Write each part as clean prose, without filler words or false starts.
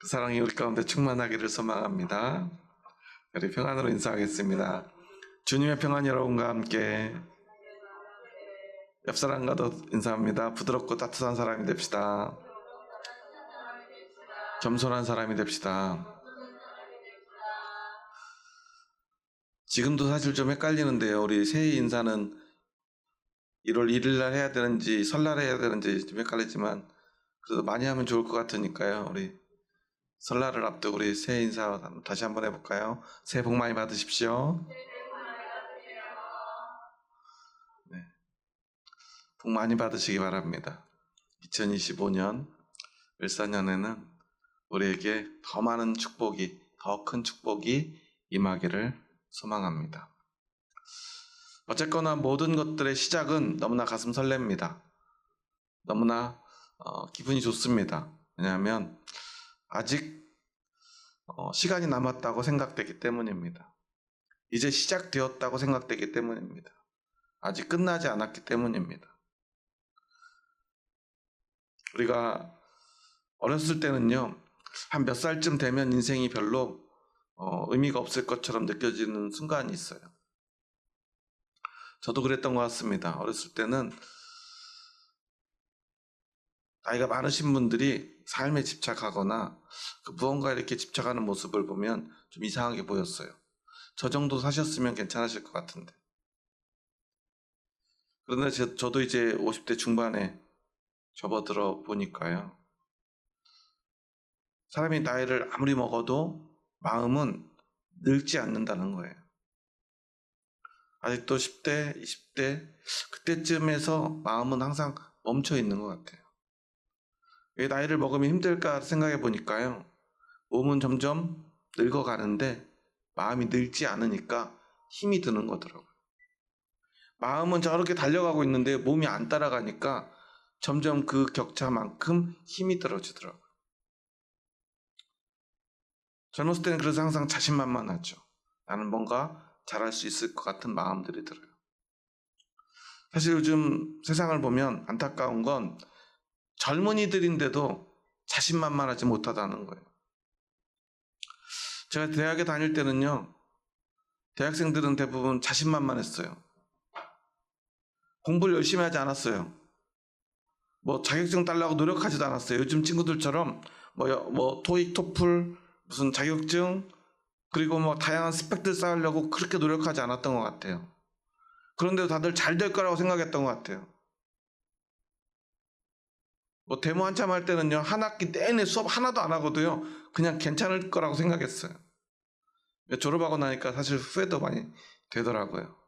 그 사랑이 우리 가운데 충만하기를 소망합니다. 우리 평안으로 인사하겠습니다. 주님의 평안이 여러분과 함께. 옆 사람과도 인사합니다. 부드럽고 따뜻한 사람이 됩시다. 겸손한 사람이 됩시다. 지금도 사실 좀 헷갈리는데요. 우리 새해 인사는 1월 1일 날 해야 되는지 설날 해야 되는지 좀 헷갈리지만 그래도 많이 하면 좋을 것 같으니까요. 우리 설날을 앞두고 우리 새해 인사 다시 한번 해볼까요? 새해 복 많이 받으십시오. 네, 복 많이 받으시기 바랍니다. 2025년 을사년에는 우리에게 더 많은 축복이, 더 큰 축복이 임하기를 소망합니다. 어쨌거나 모든 것들의 시작은 너무나 가슴 설렙니다. 너무나 기분이 좋습니다. 왜냐하면 아직 시간이 남았다고 생각되기 때문입니다. 이제 시작되었다고 생각되기 때문입니다. 아직 끝나지 않았기 때문입니다. 우리가 어렸을 때는요, 한 몇 살쯤 되면 인생이 별로 의미가 없을 것처럼 느껴지는 순간이 있어요. 저도 그랬던 것 같습니다. 어렸을 때는 나이가 많으신 분들이 삶에 집착하거나 무언가에 이렇게 집착하는 모습을 보면 좀 이상하게 보였어요. 저 정도 사셨으면 괜찮으실 것 같은데. 그런데 저도 이제 50대 중반에 접어들어 보니까요. 사람이 나이를 아무리 먹어도 마음은 늙지 않는다는 거예요. 아직도 10대, 20대 그때쯤에서 마음은 항상 멈춰 있는 것 같아요. 왜 나이를 먹으면 힘들까 생각해 보니까요. 몸은 점점 늙어가는데 마음이 늙지 않으니까 힘이 드는 거더라고요. 마음은 저렇게 달려가고 있는데 몸이 안 따라가니까 점점 그 격차만큼 힘이 떨어지더라고요. 젊었을 때는 그래서 항상 자신만만하죠. 나는 뭔가 잘할 수 있을 것 같은 마음들이 들어요. 사실 요즘 세상을 보면 안타까운 건 젊은이들인데도 자신만만하지 못하다는 거예요. 제가 대학에 다닐 때는요, 대학생들은 대부분 자신만만했어요. 공부를 열심히 하지 않았어요. 뭐 자격증 따려고 노력하지도 않았어요. 요즘 친구들처럼 뭐 토익, 토플, 무슨 자격증, 그리고 뭐 다양한 스펙들 쌓으려고 그렇게 노력하지 않았던 것 같아요. 그런데도 다들 잘 될 거라고 생각했던 것 같아요. 뭐 데모 한참 할 때는요, 한 학기 내내 수업 하나도 안 하고도요, 그냥 괜찮을 거라고 생각했어요. 졸업하고 나니까 사실 후회도 많이 되더라고요.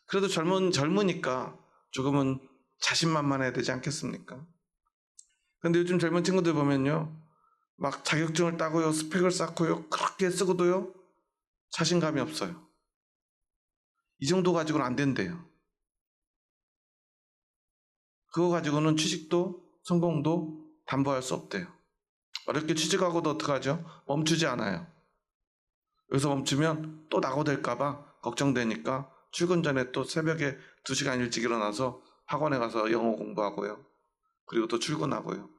그래도 젊으니까 조금은 자신만만해야 되지 않겠습니까? 근데 요즘 젊은 친구들 보면요, 막 자격증을 따고요, 스펙을 쌓고요, 그렇게 쓰고도요, 자신감이 없어요. 이 정도 가지고는 안 된대요. 그거 가지고는 취직도 성공도 담보할 수 없대요. 어렵게 취직하고도 어떡하죠? 멈추지 않아요. 여기서 멈추면 또 낙오될까봐 걱정되니까 출근 전에 또 새벽에 2시간 일찍 일어나서 학원에 가서 영어 공부하고요. 그리고 또 출근하고요.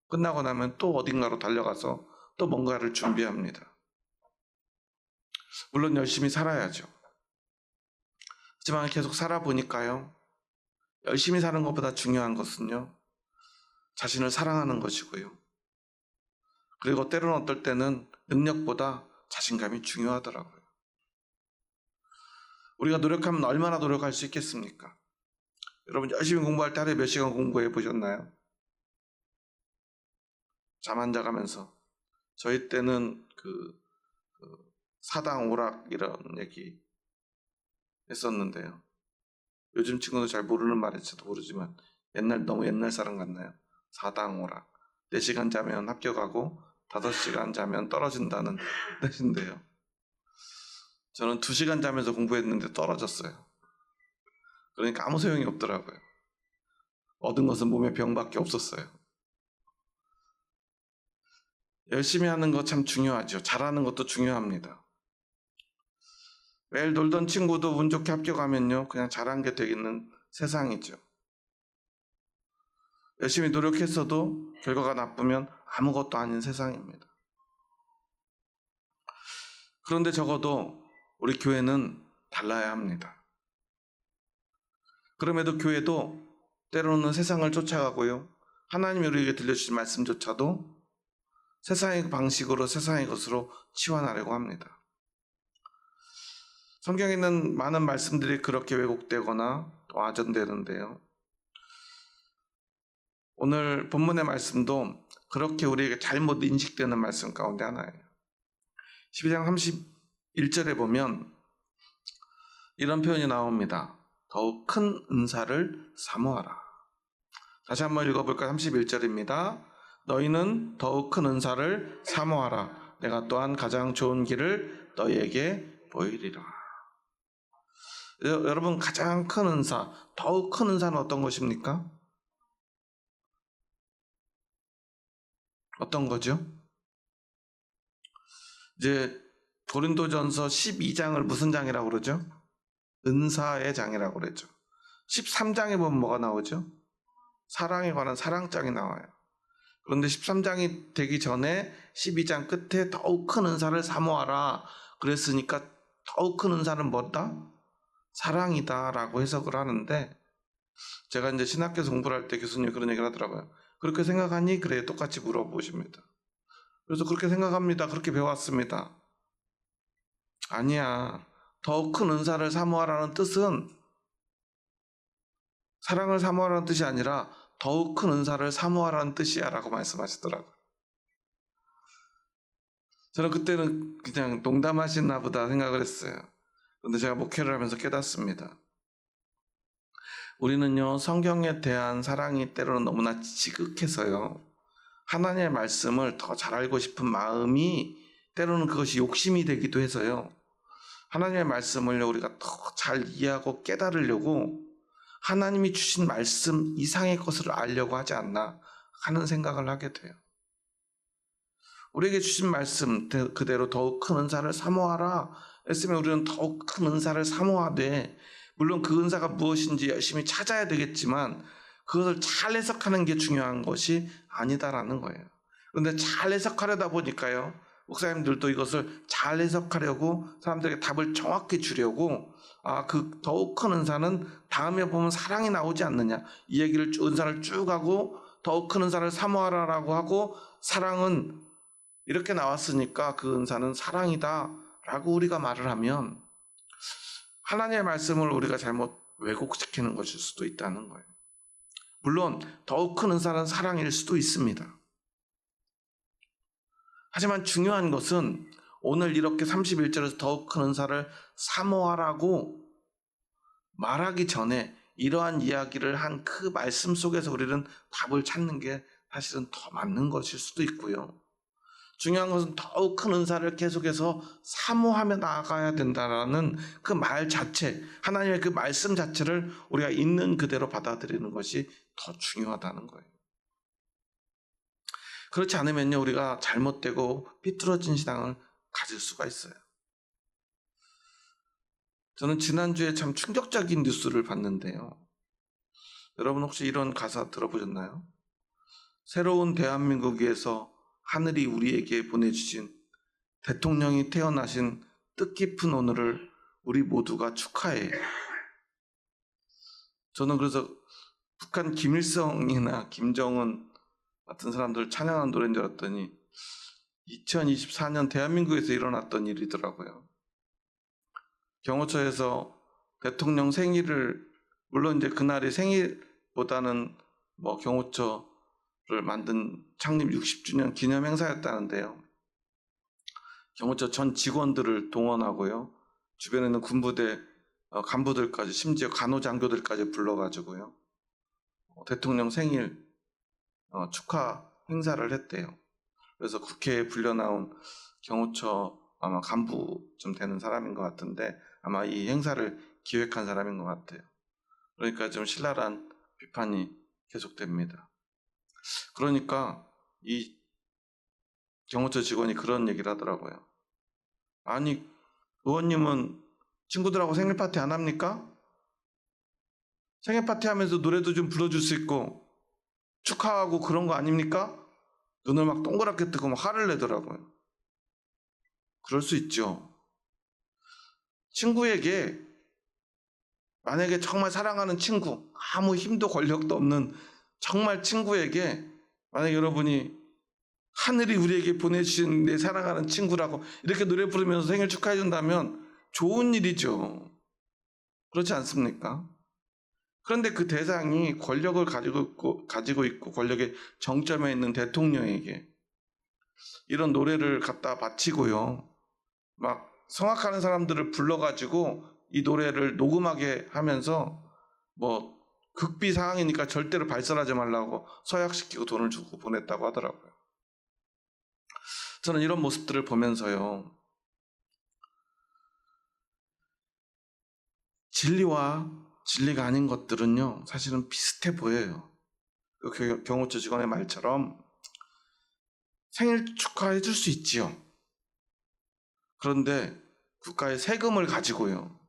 끝나고 나면 또 어딘가로 달려가서 또 뭔가를 준비합니다. 물론 열심히 살아야죠. 하지만 계속 살아보니까요. 열심히 사는 것보다 중요한 것은요. 자신을 사랑하는 것이고요. 그리고 때로는 어떨 때는 능력보다 자신감이 중요하더라고요. 우리가 노력하면 얼마나 노력할 수 있겠습니까? 여러분 열심히 공부할 때 하루에 몇 시간 공부해 보셨나요? 잠 안 자가면서. 저희 때는 사당 오락 이런 얘기 했었는데요. 요즘 친구들 잘 모르는 말일지도 모르지만 너무 옛날 사람 같나요? 사당 오락. 4시간 자면 합격하고 5시간 자면 떨어진다는 뜻인데요. 저는 2시간 자면서 공부했는데 떨어졌어요. 그러니까 아무 소용이 없더라고요. 얻은 것은 몸에 병밖에 없었어요. 열심히 하는 거 참 중요하죠. 잘하는 것도 중요합니다. 매일 놀던 친구도 운 좋게 합격하면요. 그냥 잘한 게 되겠는 세상이죠. 열심히 노력했어도 결과가 나쁘면 아무것도 아닌 세상입니다. 그런데 적어도 우리 교회는 달라야 합니다. 그럼에도 교회도 때로는 세상을 쫓아가고요. 하나님이 우리에게 들려주신 말씀조차도 세상의 방식으로 세상의 것으로 치환하려고 합니다. 성경에 있는 많은 말씀들이 그렇게 왜곡되거나 또 와전되는데요. 오늘 본문의 말씀도 그렇게 우리에게 잘못 인식되는 말씀 가운데 하나예요. 12장 31절에 보면 이런 표현이 나옵니다. 더욱 큰 은사를 사모하라. 다시 한번 읽어볼까요? 31절입니다. 너희는 더욱 큰 은사를 사모하라. 내가 또한 가장 좋은 길을 너희에게 보이리라. 여러분, 가장 큰 은사, 더욱 큰 은사는 어떤 것입니까? 어떤 거죠? 이제 고린도전서 12장을 무슨 장이라고 그러죠? 은사의 장이라고 그러죠. 13장에 보면 뭐가 나오죠? 사랑에 관한 사랑장이 나와요. 그런데 13장이 되기 전에 12장 끝에 더욱 큰 은사를 사모하라 그랬으니까 더욱 큰 은사는 뭐다? 사랑이다 라고 해석을 하는데, 제가 이제 신학교에서 공부를 할 때 교수님이 그런 얘기를 하더라고요. 그렇게 생각하니? 그래, 똑같이 물어보십니다. 그래서 그렇게 생각합니다. 그렇게 배웠습니다. 아니야. 더욱 큰 은사를 사모하라는 뜻은 사랑을 사모하라는 뜻이 아니라 더욱 큰 은사를 사모하라는 뜻이야 라고 말씀하시더라고요. 저는 그때는 그냥 농담하시나 보다 생각을 했어요. 그런데 제가 목회를 하면서 깨닫습니다. 우리는요, 성경에 대한 사랑이 때로는 너무나 지극해서요, 하나님의 말씀을 더 잘 알고 싶은 마음이 때로는 그것이 욕심이 되기도 해서요, 하나님의 말씀을 우리가 더 잘 이해하고 깨달으려고 하나님이 주신 말씀 이상의 것을 알려고 하지 않나 하는 생각을 하게 돼요. 우리에게 주신 말씀 그대로 더욱 큰 은사를 사모하라 했으면 우리는 더욱 큰 은사를 사모하되, 물론 그 은사가 무엇인지 열심히 찾아야 되겠지만 그것을 잘 해석하는 게 중요한 것이 아니다라는 거예요. 그런데 잘 해석하려다 보니까요, 목사님들도 이것을 잘 해석하려고 사람들에게 답을 정확히 주려고 그 더욱 큰 은사는 다음에 보면 사랑이 나오지 않느냐, 이 얘기를 은사를 쭉 하고 더욱 큰 은사를 사모하라라고 하고 사랑은 이렇게 나왔으니까 그 은사는 사랑이다 라고 우리가 말을 하면 하나님의 말씀을 우리가 잘못 왜곡시키는 것일 수도 있다는 거예요. 물론 더욱 큰 은사는 사랑일 수도 있습니다. 하지만 중요한 것은 오늘 이렇게 31절에서 더욱 큰 은사를 사모하라고 말하기 전에 이러한 이야기를 한 그 말씀 속에서 우리는 답을 찾는 게 사실은 더 맞는 것일 수도 있고요. 중요한 것은 더욱 큰 은사를 계속해서 사모하며 나아가야 된다라는 그 말 자체, 하나님의 그 말씀 자체를 우리가 있는 그대로 받아들이는 것이 더 중요하다는 거예요. 그렇지 않으면요, 우리가 잘못되고 삐뚤어진 신앙을 가질 수가 있어요. 저는 지난주에 참 충격적인 뉴스를 봤는데요. 여러분 혹시 이런 가사 들어보셨나요? 새로운 대한민국 위해서 하늘이 우리에게 보내주신 대통령이 태어나신 뜻깊은 오늘을 우리 모두가 축하해. 저는 그래서 북한 김일성이나 김정은 같은 사람들 찬양하는 노래인 줄 알았더니 2024년 대한민국에서 일어났던 일이더라고요. 경호처에서 대통령 생일을, 물론 이제 그날이 생일보다는 경호처를 만든 창립 60주년 기념 행사였다는데요. 경호처 전 직원들을 동원하고요, 주변에 있는 군부대 간부들까지, 심지어 간호장교들까지 불러가지고요, 대통령 생일 축하 행사를 했대요. 그래서 국회에 불려나온 경호처 아마 간부 좀 되는 사람인 것 같은데 아마 이 행사를 기획한 사람인 것 같아요. 그러니까 좀 신랄한 비판이 계속됩니다. 그러니까 이 경호처 직원이 그런 얘기를 하더라고요. 아니, 의원님은 친구들하고 생일 파티 안 합니까? 생일 파티 하면서 노래도 좀 불러줄 수 있고 축하하고 그런 거 아닙니까? 눈을 막 동그랗게 뜨고 막 화를 내더라고요. 그럴 수 있죠. 친구에게, 만약에 정말 사랑하는 친구, 아무 힘도 권력도 없는 정말 친구에게, 만약 여러분이 하늘이 우리에게 보내주신 내 사랑하는 친구라고 이렇게 노래 부르면서 생일 축하해 준다면 좋은 일이죠. 그렇지 않습니까? 그런데 그 대상이 권력을 가지고 있고 권력의 정점에 있는 대통령에게 이런 노래를 갖다 바치고요. 막 성악하는 사람들을 불러가지고 이 노래를 녹음하게 하면서 뭐 극비 상황이니까 절대로 발설하지 말라고 서약시키고 돈을 주고 보냈다고 하더라고요. 저는 이런 모습들을 보면서요. 진리와 진리가 아닌 것들은요. 사실은 비슷해 보여요. 그 경호처 직원의 말처럼 생일 축하해 줄 수 있지요. 그런데 국가의 세금을 가지고요.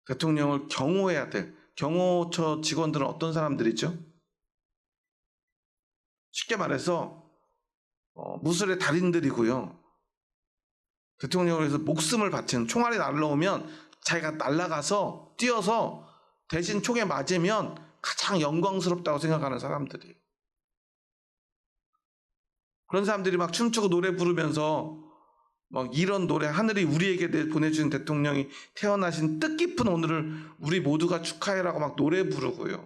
대통령을 경호해야 될 경호처 직원들은 어떤 사람들이죠? 쉽게 말해서 무술의 달인들이고요. 대통령을 위해서 목숨을 바치는, 총알이 날라오면 자기가 날아가서 뛰어서 대신 총에 맞으면 가장 영광스럽다고 생각하는 사람들이. 그런 사람들이 막 춤추고 노래 부르면서 막 이런 노래, 하늘이 우리에게 보내주신 대통령이 태어나신 뜻깊은 오늘을 우리 모두가 축하해라고 막 노래 부르고요.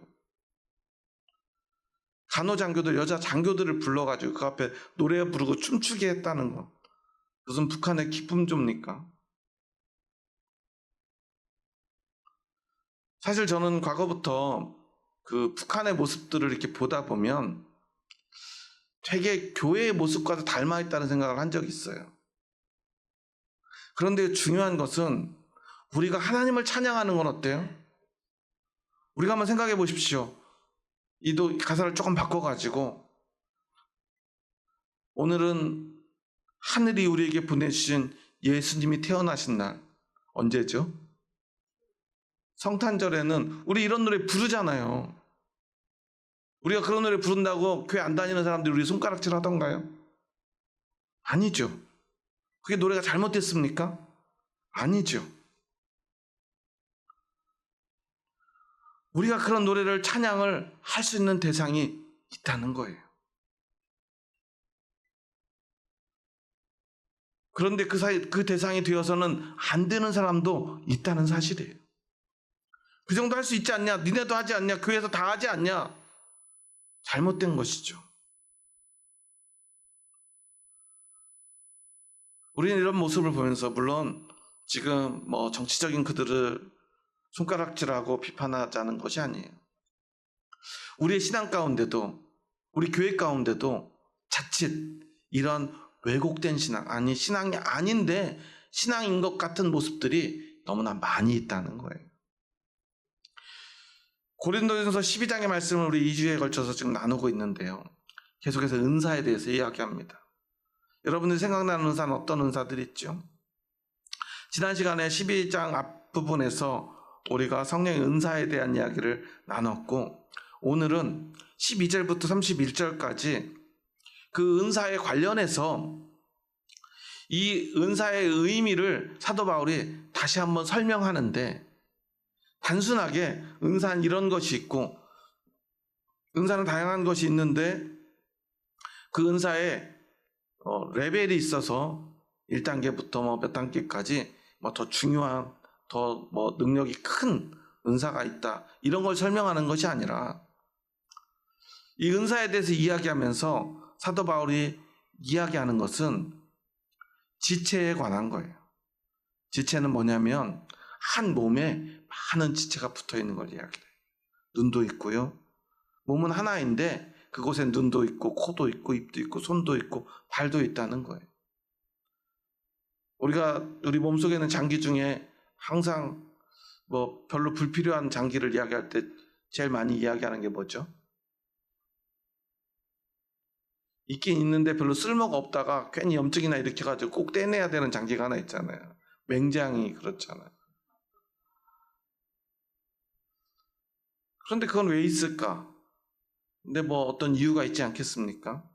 간호장교들, 여자 장교들을 불러가지고 그 앞에 노래 부르고 춤추게 했다는 거. 무슨 북한의 기쁨 줍니까? 사실 저는 과거부터 그 북한의 모습들을 이렇게 보다 보면 되게 교회의 모습과도 닮아 있다는 생각을 한 적이 있어요. 그런데 중요한 것은 우리가 하나님을 찬양하는 건 어때요? 우리가 한번 생각해 보십시오. 이 가사를 조금 바꿔가지고 오늘은 하늘이 우리에게 보내주신 예수님이 태어나신 날. 언제죠? 성탄절에는 우리 이런 노래 부르잖아요. 우리가 그런 노래 부른다고 교회 안 다니는 사람들이 우리 손가락질 하던가요? 아니죠. 그게 노래가 잘못됐습니까? 아니죠. 우리가 그런 노래를 찬양을 할 수 있는 대상이 있다는 거예요. 그런데 그 대상이 되어서는 안 되는 사람도 있다는 사실이에요. 그 정도 할 수 있지 않냐? 니네도 하지 않냐? 교회에서 다 하지 않냐? 잘못된 것이죠. 우리는 이런 모습을 보면서 물론 지금 뭐 정치적인 그들을 손가락질하고 비판하자는 것이 아니에요. 우리의 신앙 가운데도, 우리 교회 가운데도 자칫 이런 왜곡된 신앙, 아니 신앙이 아닌데 신앙인 것 같은 모습들이 너무나 많이 있다는 거예요. 고린도전서 12장의 말씀을 우리 2주에 걸쳐서 지금 나누고 있는데요. 계속해서 은사에 대해서 이야기합니다. 여러분들이 생각나는 은사는 어떤 은사들이 있죠? 지난 시간에 12장 앞부분에서 우리가 성령의 은사에 대한 이야기를 나눴고, 오늘은 12절부터 31절까지 그 은사에 관련해서 이 은사의 의미를 사도 바울이 다시 한번 설명하는데, 단순하게 은사는 이런 것이 있고 은사는 다양한 것이 있는데 그 은사에 레벨이 있어서 1단계부터 몇 단계까지 더 중요한 더 능력이 큰 은사가 있다, 이런 걸 설명하는 것이 아니라 이 은사에 대해서 이야기하면서 사도 바울이 이야기하는 것은 지체에 관한 거예요. 지체는 뭐냐면 한 몸에 많은 지체가 붙어 있는 걸 이야기해요. 눈도 있고요. 몸은 하나인데 그곳에 눈도 있고 코도 있고 입도 있고 손도 있고 발도 있다는 거예요. 우리 몸속에 있는 장기 중에 항상 별로 불필요한 장기를 이야기할 때 제일 많이 이야기하는 게 뭐죠? 있긴 있는데 별로 쓸모가 없다가 괜히 염증이나 일으켜가지고 꼭 떼내야 되는 장기가 하나 있잖아요. 맹장이 그렇잖아요. 그런데 그건 왜 있을까? 근데 뭐 어떤 이유가 있지 않겠습니까?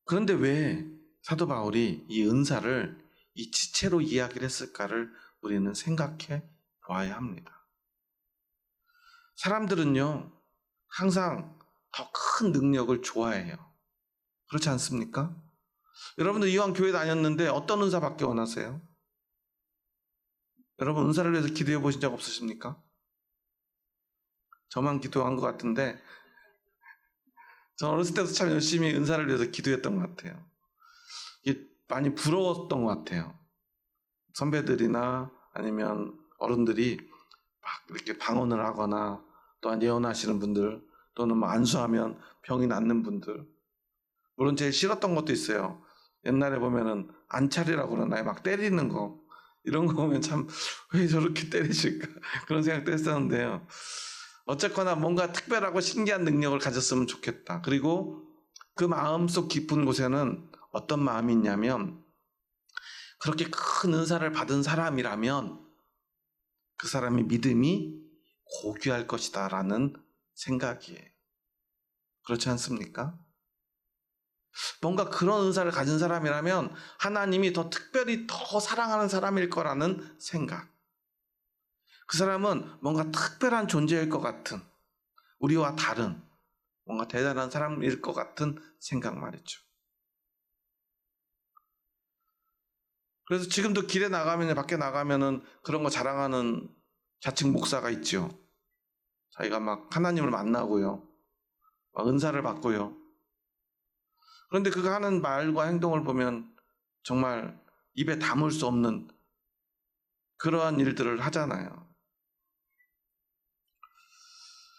그런데 왜 사도 바울이 이 은사를 이 지체로 이야기를 했을까를 우리는 생각해 보아야 합니다. 사람들은요, 항상 더 큰 능력을 좋아해요. 그렇지 않습니까? 여러분들 이왕 교회 다녔는데 어떤 은사 받기 원하세요? 여러분 은사를 위해서 기도해 보신 적 없으십니까? 저만 기도한 것 같은데 저 어렸을 때부터 참 열심히 은사를 위해서 기도했던 것 같아요. 이게 많이 부러웠던 것 같아요. 선배들이나 아니면 어른들이 막 이렇게 방언을 하거나 또한 예언하시는 분들 또는 뭐 안수하면 병이 낫는 분들, 물론 제일 싫었던 것도 있어요. 옛날에 보면은 안찰이라고 그러나요? 막 때리는 거, 이런 거 보면 참 왜 저렇게 때리실까 그런 생각도 했었는데요. 어쨌거나 뭔가 특별하고 신기한 능력을 가졌으면 좋겠다. 그리고 그 마음속 깊은 곳에는 어떤 마음이 있냐면, 그렇게 큰 은사를 받은 사람이라면 그 사람의 믿음이 고귀할 것이다 라는 생각이에요. 그렇지 않습니까? 뭔가 그런 은사를 가진 사람이라면 하나님이 더 특별히 더 사랑하는 사람일 거라는 생각. 그 사람은 뭔가 특별한 존재일 것 같은, 우리와 다른 뭔가 대단한 사람일 것 같은 생각 말이죠. 그래서 지금도 길에 나가면, 밖에 나가면은 그런 거 자랑하는 자칭 목사가 있죠. 자기가 막 하나님을 만나고요, 막 은사를 받고요. 그런데 그가 하는 말과 행동을 보면 정말 입에 담을 수 없는 그러한 일들을 하잖아요.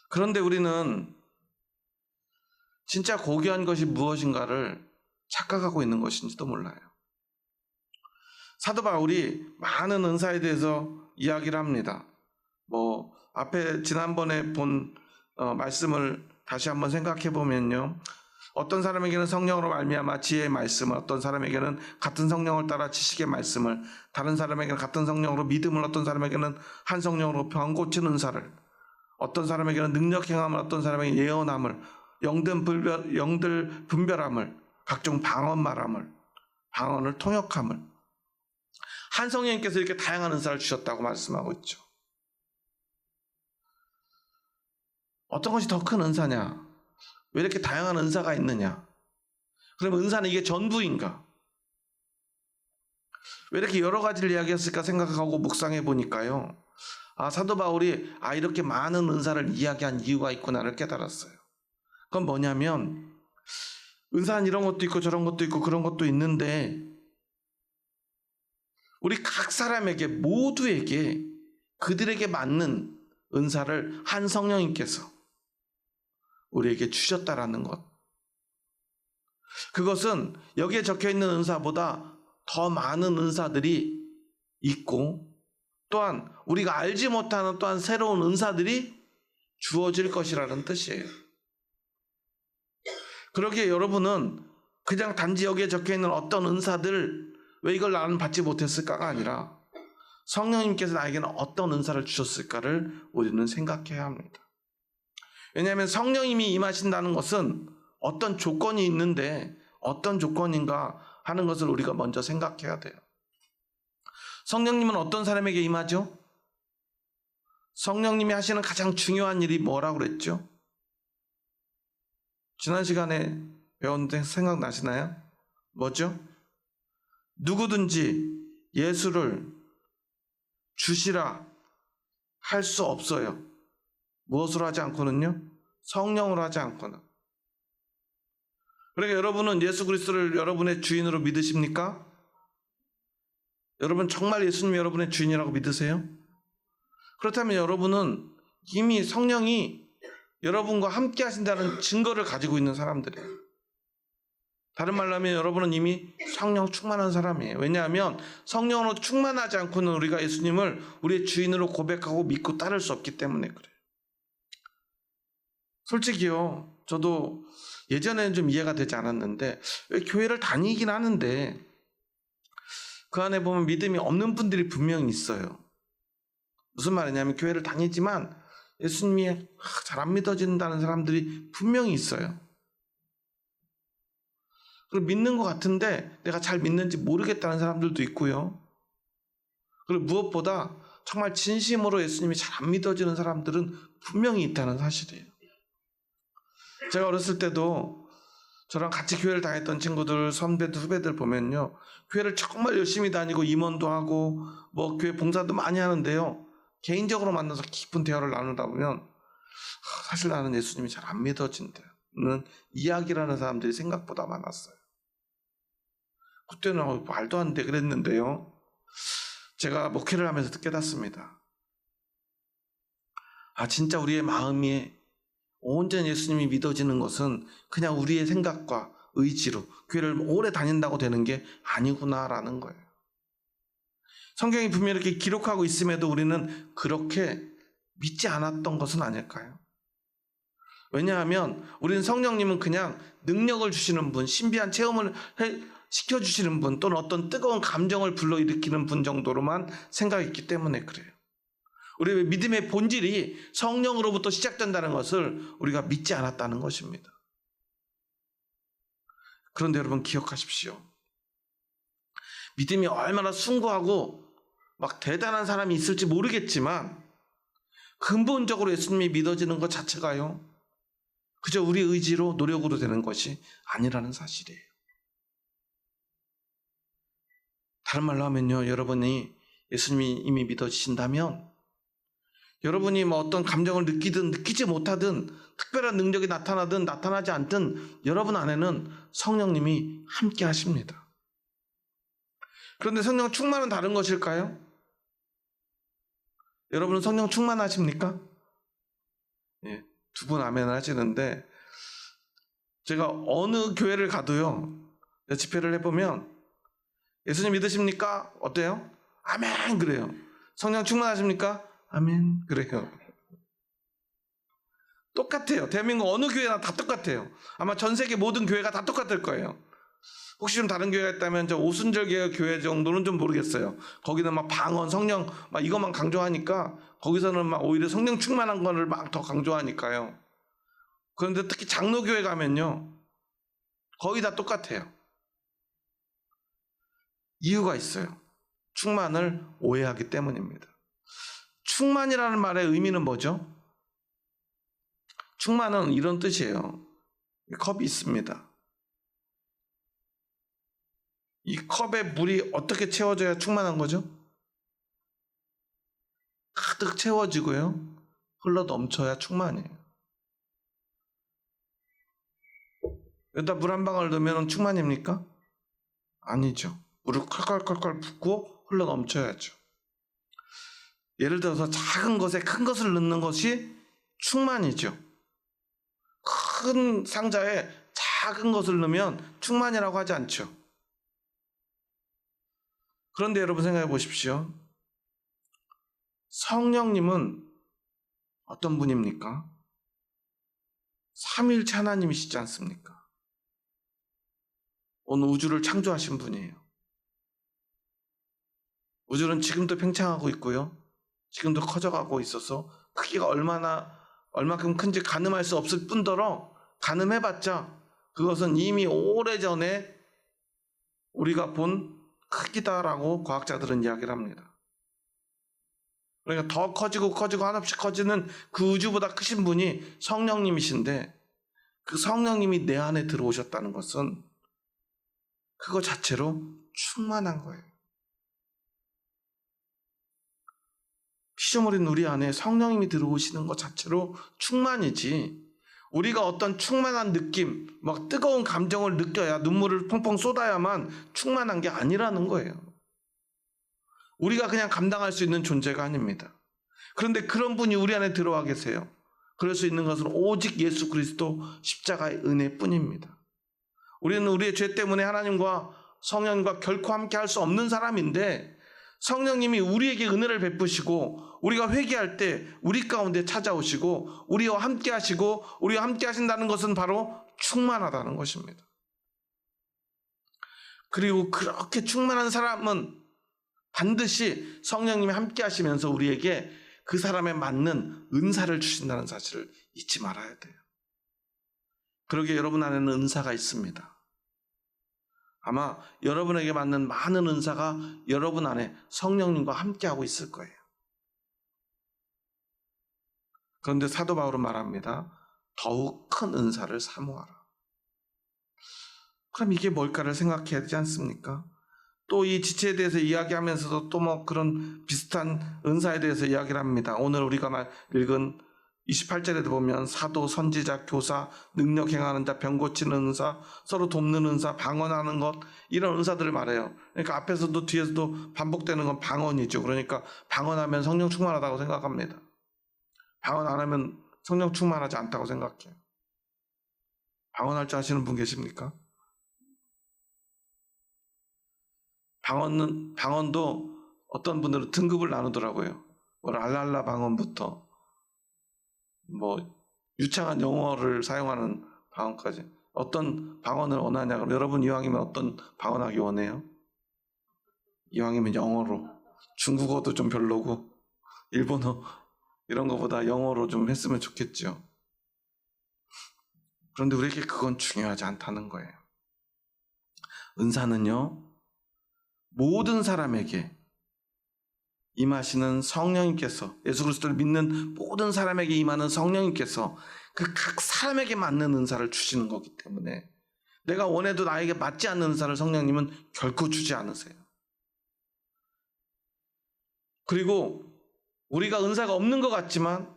그런데 우리는 진짜 고귀한 것이 무엇인가를 착각하고 있는 것인지도 몰라요. 사도 바울이 많은 은사에 대해서 이야기를 합니다. 뭐 앞에 지난번에 본 말씀을 다시 한번 생각해 보면요, 어떤 사람에게는 성령으로 말미암아 지혜의 말씀을, 어떤 사람에게는 같은 성령을 따라 지식의 말씀을, 다른 사람에게는 같은 성령으로 믿음을, 어떤 사람에게는 한 성령으로 병 고치는 은사를, 어떤 사람에게는 능력 행함을, 어떤 사람에게는 예언함을, 영들 분별함을, 각종 방언 말함을, 방언을 통역함을, 한 성령님께서 이렇게 다양한 은사를 주셨다고 말씀하고 있죠. 어떤 것이 더 큰 은사냐? 왜 이렇게 다양한 은사가 있느냐? 그러면 은사는 이게 전부인가? 왜 이렇게 여러 가지를 이야기했을까 생각하고 묵상해 보니까요, 사도 바울이 이렇게 많은 은사를 이야기한 이유가 있구나를 깨달았어요. 그건 뭐냐면, 은사는 이런 것도 있고 저런 것도 있고 그런 것도 있는데, 우리 각 사람에게, 모두에게 그들에게 맞는 은사를 한 성령님께서 우리에게 주셨다라는 것. 그것은 여기에 적혀있는 은사보다 더 많은 은사들이 있고, 또한 우리가 알지 못하는 또한 새로운 은사들이 주어질 것이라는 뜻이에요. 그러기에 여러분은 그냥 단지 여기에 적혀있는 어떤 은사들, 왜 이걸 나는 받지 못했을까가 아니라 성령님께서 나에게는 어떤 은사를 주셨을까를 우리는 생각해야 합니다. 왜냐하면 성령님이 임하신다는 것은 어떤 조건이 있는데 어떤 조건인가 하는 것을 우리가 먼저 생각해야 돼요. 성령님은 어떤 사람에게 임하죠? 성령님이 하시는 가장 중요한 일이 뭐라고 그랬죠? 지난 시간에 배웠는데 생각나시나요? 뭐죠? 누구든지 예수를 주시라 할 수 없어요. 무엇으로 하지 않고는요? 성령으로 하지 않고는. 그러니까 여러분은 예수 그리스도를 여러분의 주인으로 믿으십니까? 여러분 정말 예수님이 여러분의 주인이라고 믿으세요? 그렇다면 여러분은 이미 성령이 여러분과 함께 하신다는 증거를 가지고 있는 사람들이에요. 다른 말로 하면 여러분은 이미 성령 충만한 사람이에요. 왜냐하면 성령으로 충만하지 않고는 우리가 예수님을 우리의 주인으로 고백하고 믿고 따를 수 없기 때문에 그래요. 솔직히요, 저도 예전에는 좀 이해가 되지 않았는데, 왜 교회를 다니긴 하는데 그 안에 보면 믿음이 없는 분들이 분명히 있어요. 무슨 말이냐면 교회를 다니지만 예수님이 잘 안 믿어진다는 사람들이 분명히 있어요. 그리고 믿는 것 같은데 내가 잘 믿는지 모르겠다는 사람들도 있고요. 그리고 무엇보다 정말 진심으로 예수님이 잘 안 믿어지는 사람들은 분명히 있다는 사실이에요. 제가 어렸을 때도 저랑 같이 교회를 다녔던 친구들, 선배들, 후배들 보면요. 교회를 정말 열심히 다니고 임원도 하고 뭐 교회 봉사도 많이 하는데요. 개인적으로 만나서 깊은 대화를 나누다 보면 사실 나는 예수님이 잘 안 믿어진다는 이야기라는 사람들이 생각보다 많았어요. 그때는 말도 안 돼 그랬는데요. 제가 목회를 하면서 깨닫습니다. 진짜 우리의 마음이 온전히 예수님이 믿어지는 것은 그냥 우리의 생각과 의지로 교회를 오래 다닌다고 되는 게 아니구나라는 거예요. 성경이 분명히 이렇게 기록하고 있음에도 우리는 그렇게 믿지 않았던 것은 아닐까요? 왜냐하면 우리는 성령님은 그냥 능력을 주시는 분, 신비한 체험을 시켜주시는 분, 또는 어떤 뜨거운 감정을 불러일으키는 분 정도로만 생각했기 때문에 그래요. 우리의 믿음의 본질이 성령으로부터 시작된다는 것을 우리가 믿지 않았다는 것입니다. 그런데 여러분 기억하십시오. 믿음이 얼마나 숭고하고 막 대단한 사람이 있을지 모르겠지만 근본적으로 예수님이 믿어지는 것 자체가요. 그저 우리 의지로 노력으로 되는 것이 아니라는 사실이에요. 다른 말로 하면요. 여러분이 예수님이 이미 믿어지신다면 여러분이 뭐 어떤 감정을 느끼든 느끼지 못하든 특별한 능력이 나타나든 나타나지 않든 여러분 안에는 성령님이 함께 하십니다. 그런데 성령 충만은 다른 것일까요? 여러분은 성령 충만하십니까? 예, 두 분 아멘 하시는데 제가 어느 교회를 가도요. 집회를 해보면 예수님 믿으십니까? 어때요? 아멘 그래요. 성령 충만하십니까? 아멘 그래요. 똑같아요. 대한민국 어느 교회나 다 똑같아요. 아마 전 세계 모든 교회가 다 똑같을 거예요. 혹시 좀 다른 교회가 있다면 저 오순절 교회 정도는 좀 모르겠어요. 거기는 막 방언, 성령 막 이것만 강조하니까 거기서는 막 오히려 성령 충만한 거를 막 더 강조하니까요. 그런데 특히 장로교회 가면요. 거의 다 똑같아요. 이유가 있어요. 충만을 오해하기 때문입니다. 충만이라는 말의 의미는 뭐죠? 충만은 이런 뜻이에요. 컵이 있습니다. 이 컵에 물이 어떻게 채워져야 충만한 거죠? 가득 채워지고요. 흘러 넘쳐야 충만이에요. 여기다 물 한 방울 넣으면 충만입니까? 아니죠. 물을 콸콸콸콸 붓고 흘러 넘쳐야죠. 예를 들어서 작은 것에 큰 것을 넣는 것이 충만이죠. 큰 상자에 작은 것을 넣으면 충만이라고 하지 않죠. 그런데 여러분 생각해 보십시오. 성령님은 어떤 분입니까? 삼위일체 하나님이시지 않습니까? 온 우주를 창조하신 분이에요. 우주는 지금도 팽창하고 있고요. 지금도 커져가고 있어서 크기가 얼마큼 큰지 가늠할 수 없을 뿐더러 가늠해봤자 그것은 이미 오래전에 우리가 본 크기다라고 과학자들은 이야기를 합니다. 그러니까 더 커지고 한없이 커지는 그 우주보다 크신 분이 성령님이신데 그 성령님이 내 안에 들어오셨다는 것은 그거 자체로 충만한 거예요. 피조물인 우리 안에 성령님이 들어오시는 것 자체로 충만이지 우리가 어떤 충만한 느낌, 막 뜨거운 감정을 느껴야 눈물을 펑펑 쏟아야만 충만한 게 아니라는 거예요. 우리가 그냥 감당할 수 있는 존재가 아닙니다. 그런데 그런 분이 우리 안에 들어와 계세요. 그럴 수 있는 것은 오직 예수 그리스도 십자가의 은혜뿐입니다. 우리는 우리의 죄 때문에 하나님과 성령과 결코 함께 할 수 없는 사람인데 성령님이 우리에게 은혜를 베푸시고 우리가 회개할 때 우리 가운데 찾아오시고 우리와 함께 하시고 우리와 함께 하신다는 것은 바로 충만하다는 것입니다. 그리고 그렇게 충만한 사람은 반드시 성령님이 함께 하시면서 우리에게 그 사람에 맞는 은사를 주신다는 사실을 잊지 말아야 돼요. 그러기에 여러분 안에는 은사가 있습니다. 아마 여러분에게 맞는 많은 은사가 여러분 안에 성령님과 함께하고 있을 거예요. 그런데 사도 바울은 말합니다. 더욱 큰 은사를 사모하라. 그럼 이게 뭘까를 생각해야 되지 않습니까? 또 이 지체에 대해서 이야기하면서도 또 뭐 그런 비슷한 은사에 대해서 이야기를 합니다. 오늘 우리가 읽은 28절에도 보면 사도, 선지자, 교사, 능력 행하는 자, 병 고치는 은사, 서로 돕는 은사, 방언하는 것, 이런 은사들을 말해요. 그러니까 앞에서도 뒤에서도 반복되는 건 방언이죠. 그러니까 방언하면 성령 충만하다고 생각합니다. 방언 안 하면 성령 충만하지 않다고 생각해요. 방언할 줄 아시는 분 계십니까? 방언도 어떤 분들은 등급을 나누더라고요. 뭐 랄랄라 방언부터 뭐 유창한 영어를 사용하는 방언까지. 어떤 방언을 원하냐? 그럼 여러분 이왕이면 어떤 방언하기 원해요? 이왕이면 영어로. 중국어도 좀 별로고 일본어 이런 거보다 영어로 좀 했으면 좋겠죠. 그런데 우리에게 그건 중요하지 않다는 거예요. 은사는요, 모든 사람에게 임하시는 성령님께서, 예수 그리스도를 믿는 모든 사람에게 임하는 성령님께서 그 각 사람에게 맞는 은사를 주시는 거기 때문에 내가 원해도 나에게 맞지 않는 은사를 성령님은 결코 주지 않으세요. 그리고 우리가 은사가 없는 것 같지만,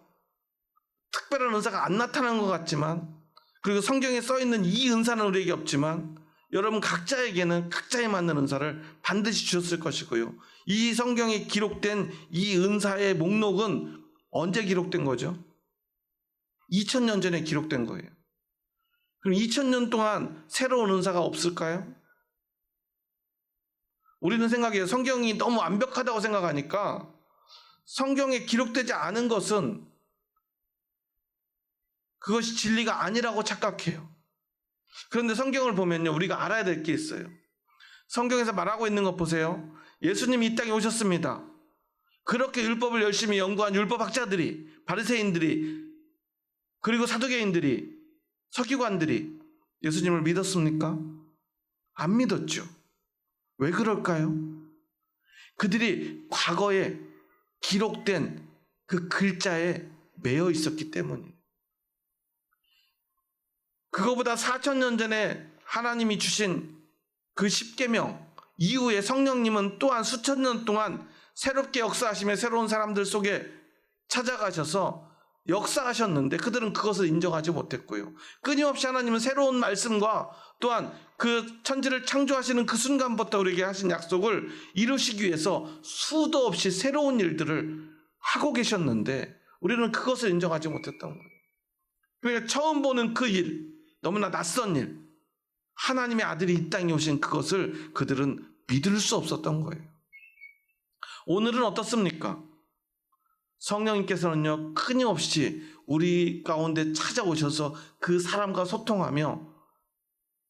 특별한 은사가 안 나타나는 것 같지만, 그리고 성경에 써있는 이 은사는 우리에게 없지만 여러분 각자에게는 각자에 맞는 은사를 반드시 주셨을 것이고요. 이 성경에 기록된 이 은사의 목록은 언제 기록된 거죠? 2000년 전에 기록된 거예요. 그럼 2000년 동안 새로운 은사가 없을까요? 우리는 생각해요. 성경이 너무 완벽하다고 생각하니까 성경에 기록되지 않은 것은 그것이 진리가 아니라고 착각해요. 그런데 성경을 보면요, 우리가 알아야 될 게 있어요. 성경에서 말하고 있는 것 보세요. 예수님이 이 땅에 오셨습니다. 그렇게 율법을 열심히 연구한 율법학자들이, 바리새인들이, 그리고 사두개인들이, 서기관들이 예수님을 믿었습니까? 안 믿었죠. 왜 그럴까요? 그들이 과거에 기록된 그 글자에 매여 있었기 때문이에요. 그거보다 4000년 전에 하나님이 주신 그 십계명 이후에 성령님은 또한 수천 년 동안 새롭게 역사하시며 새로운 사람들 속에 찾아가셔서 역사하셨는데 그들은 그것을 인정하지 못했고요. 끊임없이 하나님은 새로운 말씀과 또한 그 천지를 창조하시는 그 순간부터 우리에게 하신 약속을 이루시기 위해서 수도 없이 새로운 일들을 하고 계셨는데 우리는 그것을 인정하지 못했던 거예요. 그러니까 처음 보는 그 일, 너무나 낯선 일, 하나님의 아들이 이 땅에 오신 그것을 그들은 믿을 수 없었던 거예요. 오늘은 어떻습니까? 성령님께서는요, 끊임없이 우리 가운데 찾아오셔서 그 사람과 소통하며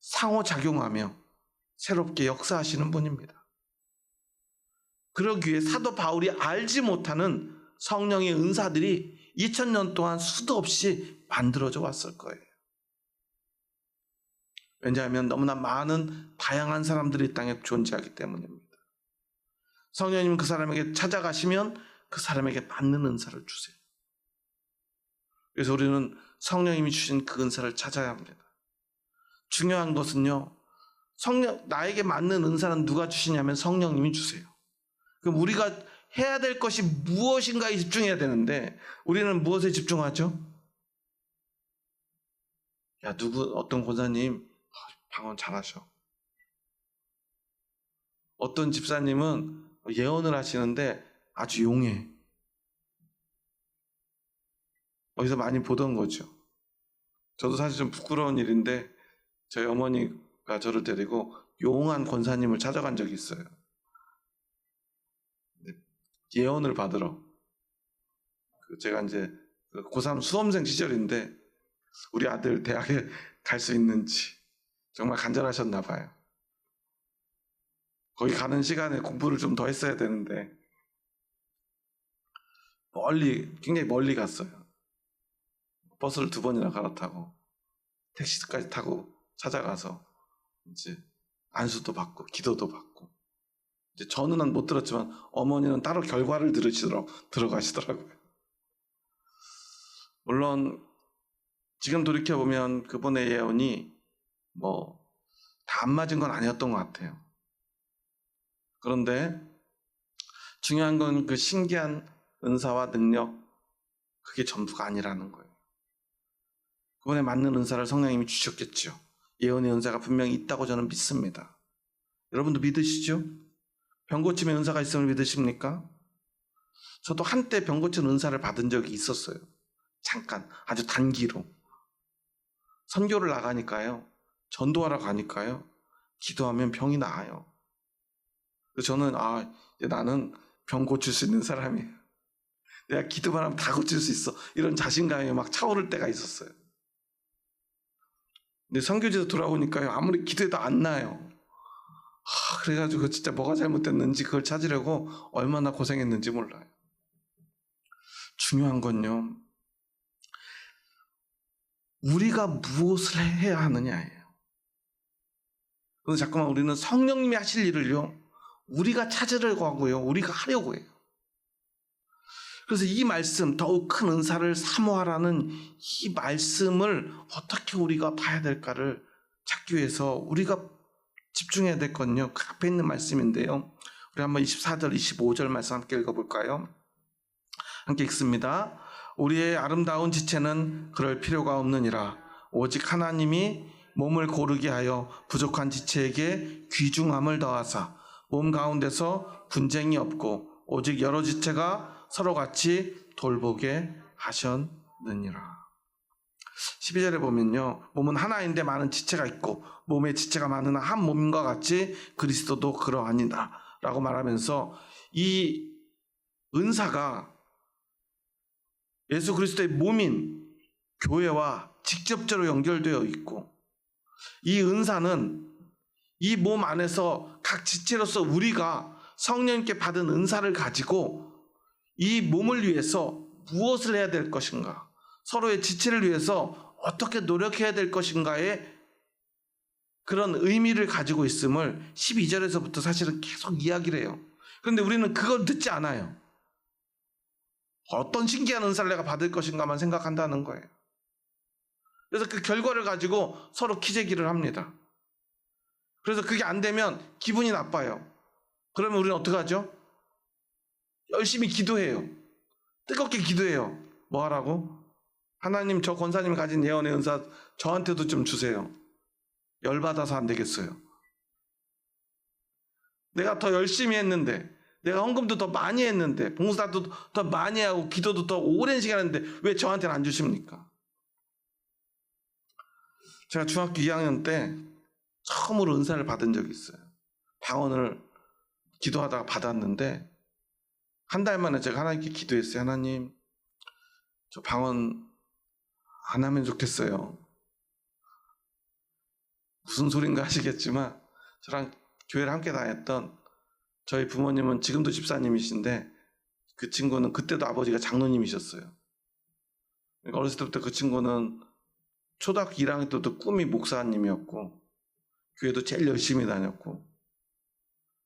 상호작용하며 새롭게 역사하시는 분입니다. 그러기에 사도 바울이 알지 못하는 성령의 은사들이 2000년 동안 수도 없이 만들어져 왔을 거예요. 왜냐하면 너무나 많은 다양한 사람들이 이 땅에 존재하기 때문입니다. 성령님은 그 사람에게 찾아가시면 그 사람에게 맞는 은사를 주세요. 그래서 우리는 성령님이 주신 그 은사를 찾아야 합니다. 중요한 것은요, 나에게 맞는 은사는 누가 주시냐면 성령님이 주세요. 그럼 우리가 해야 될 것이 무엇인가에 집중해야 되는데 우리는 무엇에 집중하죠? 야, 어떤 권사님 방언 잘하셔. 어떤 집사님은 예언을 하시는데 아주 용해. 어디서 많이 보던 거죠. 저도 사실 좀 부끄러운 일인데 저희 어머니가 저를 데리고 용한 권사님을 찾아간 적이 있어요. 예언을 받으러. 제가 이제 고3 수험생 시절인데 우리 아들 대학에 갈 수 있는지 정말 간절하셨나 봐요. 거기 가는 시간에 공부를 좀 더 했어야 되는데 굉장히 멀리 갔어요. 버스를 2번이나 갈아타고 택시까지 타고 찾아가서 이제 안수도 받고 기도도 받고, 이제 저는 못 들었지만 어머니는 따로 결과를 들어가시더라고요. 물론 지금 돌이켜보면 그분의 예언이 다 안 맞은 건 아니었던 것 같아요. 그런데 중요한 건 그 신기한 은사와 능력, 그게 전부가 아니라는 거예요. 그분에 맞는 은사를 성령님이 주셨겠죠. 예언의 은사가 분명히 있다고 저는 믿습니다. 여러분도 믿으시죠? 병 고침의 은사가 있음을 믿으십니까? 저도 한때 병 고치는 은사를 받은 적이 있었어요. 잠깐, 아주 단기로. 선교를 나가니까요, 전도하러 가니까요, 기도하면 병이 나아요. 그래서 저는 이제 나는 병 고칠 수 있는 사람이에요. 내가 기도만 하면 다 고칠 수 있어. 이런 자신감이 막 차오를 때가 있었어요. 근데 선교지에서 돌아오니까요, 아무리 기도해도 안 나요. 그래가지고 진짜 뭐가 잘못됐는지 그걸 찾으려고 얼마나 고생했는지 몰라요. 중요한 건요, 우리가 무엇을 해야 하느냐예요. 그래서 자꾸만 우리는 성령님이 하실 일을요, 우리가 찾으려고 하고요, 우리가 하려고 해요. 그래서 이 말씀, 더욱 큰 은사를 사모하라는 이 말씀을 어떻게 우리가 봐야 될까를 찾기 위해서 우리가 집중해야 될 건요, 그 앞에 있는 말씀인데요. 우리 한번 24절, 25절 말씀 함께 읽어볼까요? 함께 읽습니다. 우리의 아름다운 지체는 그럴 필요가 없느니라. 오직 하나님이 몸을 고르게 하여 부족한 지체에게 귀중함을 더하사 몸 가운데서 분쟁이 없고 오직 여러 지체가 서로 같이 돌보게 하셨느니라. 12절에 보면요, 몸은 하나인데 많은 지체가 있고 몸에 지체가 많으나 한 몸과 같이 그리스도도 그러하니라 라고 말하면서 이 은사가 예수 그리스도의 몸인 교회와 직접적으로 연결되어 있고, 이 은사는 이 몸 안에서 각 지체로서 우리가 성령님께 받은 은사를 가지고 이 몸을 위해서 무엇을 해야 될 것인가, 서로의 지체를 위해서 어떻게 노력해야 될 것인가에 그런 의미를 가지고 있음을 12절에서부터 사실은 계속 이야기를 해요. 그런데 우리는 그걸 듣지 않아요. 어떤 신기한 은사를 내가 받을 것인가만 생각한다는 거예요. 그래서 그 결과를 가지고 서로 기재기를 합니다. 그래서 그게 안 되면 기분이 나빠요. 그러면 우리는 어떻게 하죠? 열심히 기도해요. 뜨겁게 기도해요. 뭐 하라고? 하나님, 저 권사님이 가진 예언의 은사 저한테도 좀 주세요. 열받아서 안 되겠어요. 내가 더 열심히 했는데, 내가 헌금도 더 많이 했는데, 봉사도 더 많이 하고 기도도 더 오랜 시간 했는데 왜 저한테는 안 주십니까? 제가 중학교 2학년 때 처음으로 은사를 받은 적이 있어요. 방언을 기도하다가 받았는데 한 달 만에 제가 하나님께 기도했어요. 하나님, 저 방언 안 하면 좋겠어요. 무슨 소린가 하시겠지만 저랑 교회를 함께 다녔던 저희 부모님은 지금도 집사님이신데 그 친구는 그때도 아버지가 장로님이셨어요. 그러니까 어렸을 때부터 그 친구는 초등학교 1학년 때부터 꿈이 목사님이었고 교회도 제일 열심히 다녔고,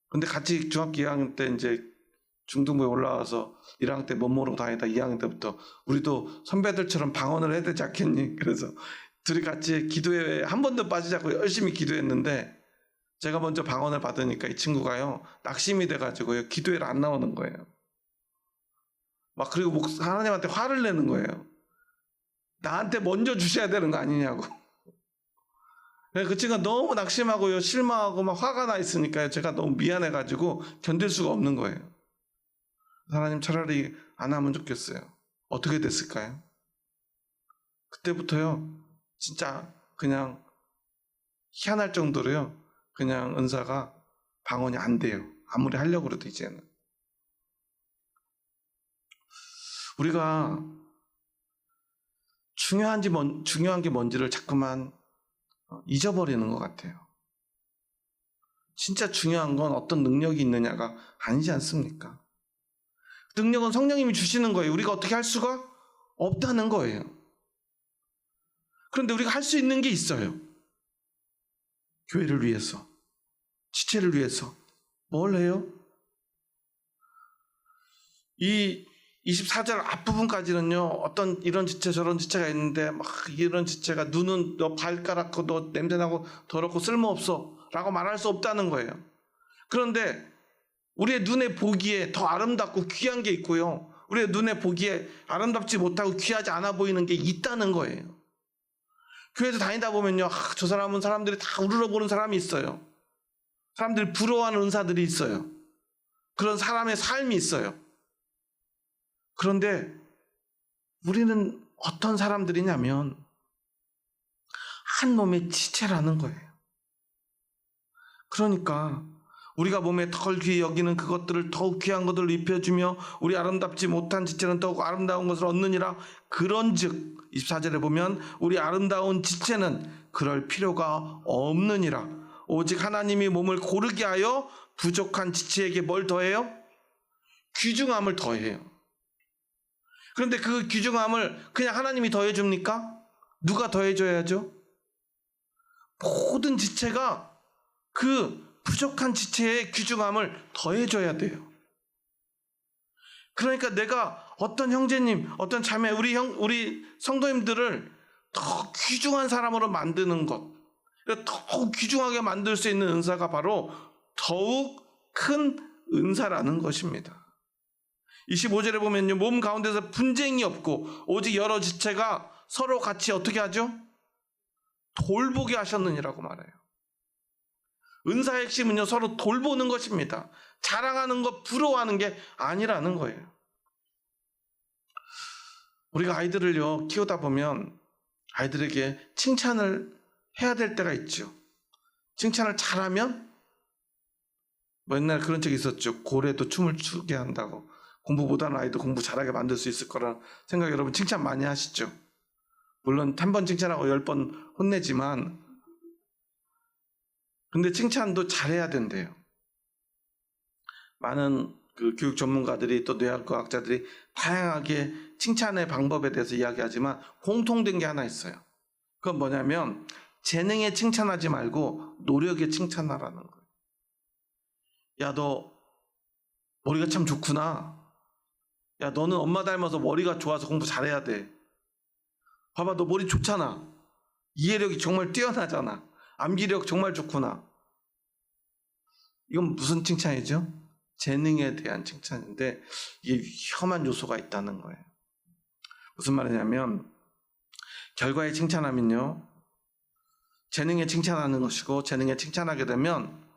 근데 같이 중학교 2학년 때 이제 중등부에 올라와서 1학년 때 못 모르고 다니다 2학년 때부터 우리도 선배들처럼 방언을 해야 되지 않겠니? 그래서 둘이 같이 기도회 한 번도 빠지지 않고 열심히 기도했는데 제가 먼저 방언을 받으니까 이 친구가요, 낙심이 돼가지고요, 기도회를 안 나오는 거예요. 막 그리고 하나님한테 화를 내는 거예요. 나한테 먼저 주셔야 되는 거 아니냐고. 그 친구가 너무 낙심하고요, 실망하고 막 화가 나 있으니까요, 제가 너무 미안해가지고 견딜 수가 없는 거예요. 하나님, 차라리 안 하면 좋겠어요. 어떻게 됐을까요? 그때부터요, 진짜 그냥 희한할 정도로요, 그냥 은사가 방언이 안 돼요. 아무리 하려고 그래도 이제는. 우리가 중요한 게 뭔지를 자꾸만 잊어버리는 것 같아요. 진짜 중요한 건 어떤 능력이 있느냐가 아니지 않습니까? 능력은 성령님이 주시는 거예요. 우리가 어떻게 할 수가 없다는 거예요. 그런데 우리가 할 수 있는 게 있어요. 교회를 위해서, 지체를 위해서 뭘 해요? 이 24절 앞부분까지는요, 어떤 이런 지체 저런 지체가 있는데 막 이런 지체가 눈은 너 발가락고 너 냄새나고 더럽고 쓸모없어 라고 말할 수 없다는 거예요. 그런데 우리의 눈에 보기에 더 아름답고 귀한 게 있고요, 우리의 눈에 보기에 아름답지 못하고 귀하지 않아 보이는 게 있다는 거예요. 교회에서 다니다 보면요, 저 사람은 사람들이 다 우러러보는 사람이 있어요. 사람들이 부러워하는 은사들이 있어요. 그런 사람의 삶이 있어요. 그런데 우리는 어떤 사람들이냐면 한 몸의 지체라는 거예요. 그러니까 우리가 몸에 덜 귀히 여기는 그것들을 더욱 귀한 것들을 입혀주며 우리 아름답지 못한 지체는 더욱 아름다운 것을 얻느니라. 그런즉 24절에 보면 우리 아름다운 지체는 그럴 필요가 없느니라. 오직 하나님이 몸을 고르게 하여 부족한 지체에게 뭘 더해요? 귀중함을 더해요. 그런데 그 귀중함을 그냥 하나님이 더해줍니까? 누가 더해줘야죠? 모든 지체가 그 부족한 지체의 귀중함을 더해줘야 돼요. 그러니까 내가 어떤 형제님, 어떤 자매, 우리 성도님들을 더 귀중한 사람으로 만드는 것, 더욱 귀중하게 만들 수 있는 은사가 바로 더욱 큰 은사라는 것입니다. 25절에 보면요, 몸 가운데서 분쟁이 없고 오직 여러 지체가 서로 같이 어떻게 하죠? 돌보게 하셨느니라고 말해요. 은사의 핵심은요, 서로 돌보는 것입니다. 자랑하는 것, 부러워하는 게 아니라는 거예요. 우리가 아이들을요, 키우다 보면 아이들에게 칭찬을 해야 될 때가 있죠. 칭찬을 잘하면, 옛날 그런 책이 있었죠. 고래도 춤을 추게 한다고. 공부 못하는 아이도 공부 잘하게 만들 수 있을 거라는 생각, 여러분 칭찬 많이 하시죠? 물론 한 번 칭찬하고 10번 혼내지만, 근데 칭찬도 잘해야 된대요. 많은 그 교육 전문가들이 또 뇌학과학자들이 다양하게 칭찬의 방법에 대해서 이야기하지만 공통된 게 하나 있어요. 그건 뭐냐면 재능에 칭찬하지 말고 노력에 칭찬하라는 거예요. 야, 너 머리가 참 좋구나. 야, 너는 엄마 닮아서 머리가 좋아서 공부 잘해야 돼. 봐봐, 너 머리 좋잖아. 이해력이 정말 뛰어나잖아. 암기력 정말 좋구나. 이건 무슨 칭찬이죠? 재능에 대한 칭찬인데 이게 험한 요소가 있다는 거예요. 무슨 말이냐면 결과에 칭찬하면요, 재능에 칭찬하는 것이고, 재능에 칭찬하게 되면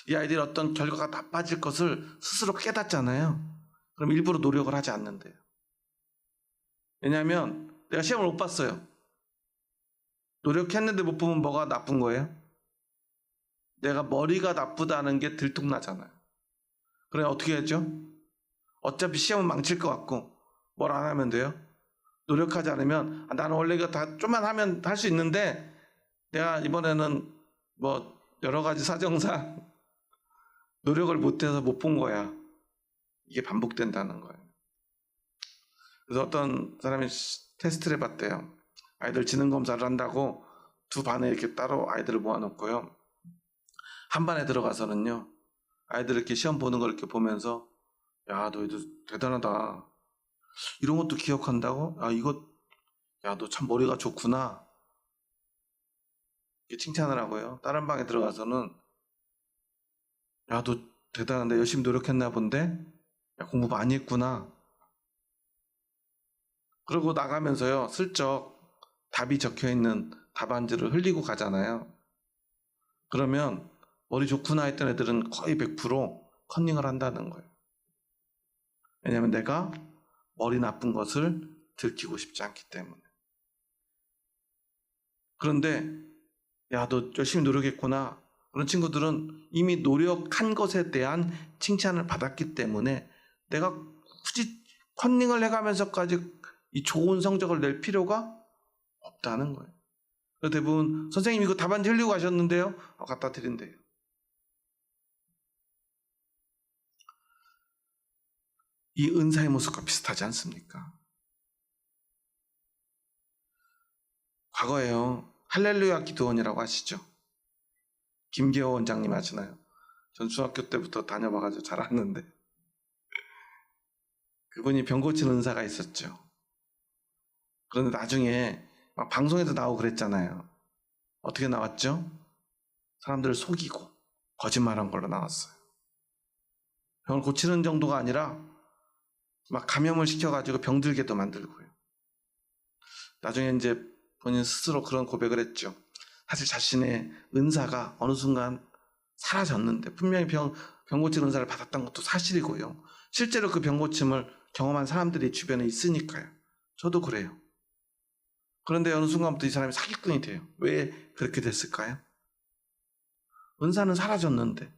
이 아이들이 어떤 결과가 나빠질 것을 스스로 깨닫잖아요. 그럼 일부러 노력을 하지 않는데요. 왜냐하면 내가 시험을 못 봤어요. 노력했는데 못 보면 뭐가 나쁜 거예요? 내가 머리가 나쁘다는 게 들통나잖아요. 그래 어떻게 했죠? 어차피 시험은 망칠 것 같고 뭘 안 하면 돼요? 노력하지 않으면 나는 원래 이거 다 좀만 하면 할 수 있는데 내가 이번에는 뭐 여러 가지 사정상 노력을 못해서 못 본 거야. 이게 반복된다는 거예요. 그래서 어떤 사람이 테스트를 해봤대요. 아이들 지능 검사를 한다고 두 반에 이렇게 따로 아이들을 모아놓고요. 한 반에 들어가서는요, 아이들 이렇게 시험 보는 걸 이렇게 보면서, 야, 너희들 대단하다. 이런 것도 기억한다고? 야, 너 참 머리가 좋구나. 이렇게 칭찬을 하고요. 다른 방에 들어가서는, 야, 너 대단한데 열심히 노력했나 본데? 야, 공부 많이 했구나. 그러고 나가면서요, 슬쩍 답이 적혀있는 답안지를 흘리고 가잖아요. 그러면 머리 좋구나 했던 애들은 거의 100% 컨닝을 한다는 거예요. 왜냐하면 내가 머리 나쁜 것을 들키고 싶지 않기 때문에. 그런데 야, 너 열심히 노력했구나. 그런 친구들은 이미 노력한 것에 대한 칭찬을 받았기 때문에 내가 굳이 컨닝을 해가면서까지 이 좋은 성적을 낼 필요가 없다는 거예요. 그래서 대부분 선생님 이거 답안지 흘리고 가셨는데요, 갖다 드린대요. 이 은사의 모습과 비슷하지 않습니까? 과거에요, 할렐루야 기도원이라고 아시죠? 김계호 원장님 아시나요? 전 중학교 때부터 다녀봐가지고 잘 아는데, 그분이 병 고치는 은사가 있었죠. 그런데 나중에 막 방송에도 나오고 그랬잖아요. 어떻게 나왔죠? 사람들을 속이고 거짓말한 걸로 나왔어요. 병을 고치는 정도가 아니라 막 감염을 시켜가지고 병들게도 만들고요. 나중에 이제 본인 스스로 그런 고백을 했죠. 사실 자신의 은사가 어느 순간 사라졌는데, 분명히 병 고치는 은사를 받았던 것도 사실이고요. 실제로 그 병 고침을 경험한 사람들이 주변에 있으니까요. 저도 그래요. 그런데 어느 순간부터 이 사람이 사기꾼이 돼요. 왜 그렇게 됐을까요? 은사는 사라졌는데,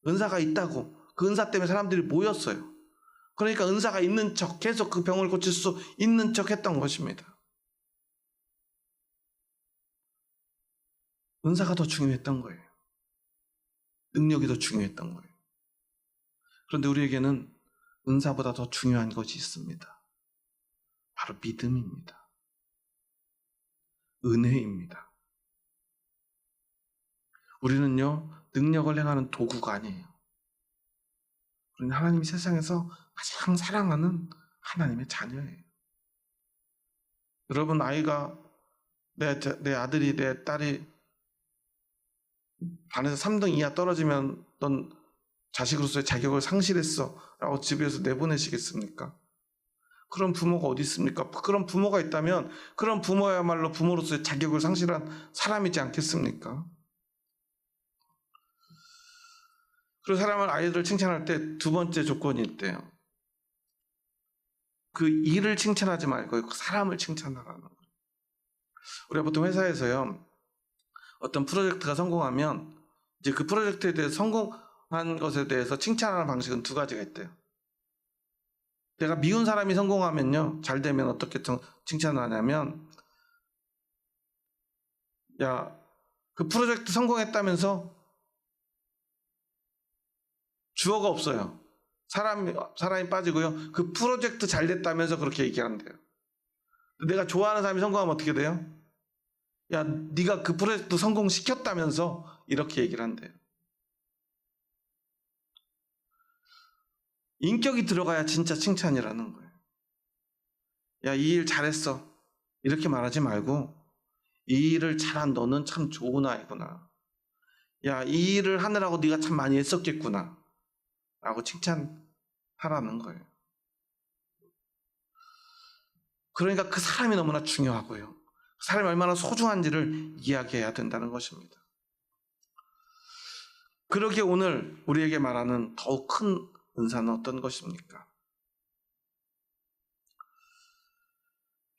은사가 있다고 그 은사 때문에 사람들이 모였어요. 그러니까 은사가 있는 척, 계속 그 병을 고칠 수 있는 척 했던 것입니다. 은사가 더 중요했던 거예요. 능력이 더 중요했던 거예요. 그런데 우리에게는 은사보다 더 중요한 것이 있습니다. 바로 믿음입니다. 은혜입니다. 우리는요, 능력을 행하는 도구가 아니에요. 우리는 하나님이 세상에서 가장 사랑하는 하나님의 자녀예요. 여러분, 아이가, 내 아들이, 내 딸이 반에서 3등 이하 떨어지면 넌 자식으로서의 자격을 상실했어 라고 집에서 내보내시겠습니까? 그런 부모가 어디 있습니까? 그런 부모가 있다면 그런 부모야말로 부모로서의 자격을 상실한 사람이지 않겠습니까? 그리고 사람을, 아이들을 칭찬할 때 두 번째 조건이 있대요. 그 일을 칭찬하지 말고 그 사람을 칭찬하라는 거예요. 우리가 보통 회사에서요, 어떤 프로젝트가 성공하면 이제 그 프로젝트에 대해서 성공한 것에 대해서 칭찬하는 방식은 두 가지가 있대요. 내가 미운 사람이 성공하면요, 잘 되면 어떻게 칭찬을 하냐면, 야, 그 프로젝트 성공했다면서? 주어가 없어요. 사람이 빠지고요. 그 프로젝트 잘 됐다면서 그렇게 얘기한대요. 내가 좋아하는 사람이 성공하면 어떻게 돼요? 야, 네가 그 프로젝트 성공시켰다면서? 이렇게 얘기를 한대요. 인격이 들어가야 진짜 칭찬이라는 거예요. 야, 이 일 잘했어. 이렇게 말하지 말고, 이 일을 잘한 너는 참 좋은 아이구나. 야, 이 일을 하느라고 네가 참 많이 애썼겠구나. 라고 칭찬하라는 거예요. 그러니까 그 사람이 너무나 중요하고요. 그 사람이 얼마나 소중한지를 이야기해야 된다는 것입니다. 그러기에 오늘 우리에게 말하는 더욱 큰 은사는 어떤 것입니까?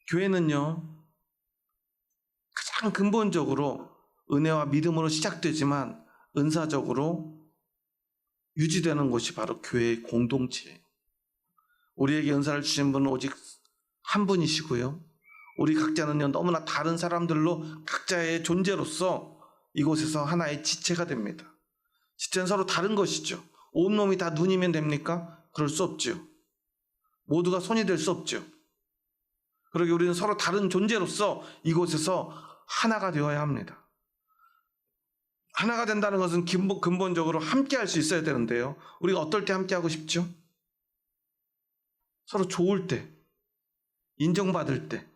교회는요, 가장 근본적으로 은혜와 믿음으로 시작되지만 은사적으로 유지되는 곳이 바로 교회의 공동체예요. 우리에게 은사를 주신 분은 오직 한 분이시고요, 우리 각자는요, 너무나 다른 사람들로 각자의 존재로서 이곳에서 하나의 지체가 됩니다. 지체는 서로 다른 것이죠. 온몸이 다 눈이면 됩니까? 그럴 수 없죠. 모두가 손이 될 수 없죠. 그러기에 우리는 서로 다른 존재로서 이곳에서 하나가 되어야 합니다. 하나가 된다는 것은 근본적으로 함께 할 수 있어야 되는데요, 우리가 어떨 때 함께 하고 싶죠? 서로 좋을 때, 인정받을 때,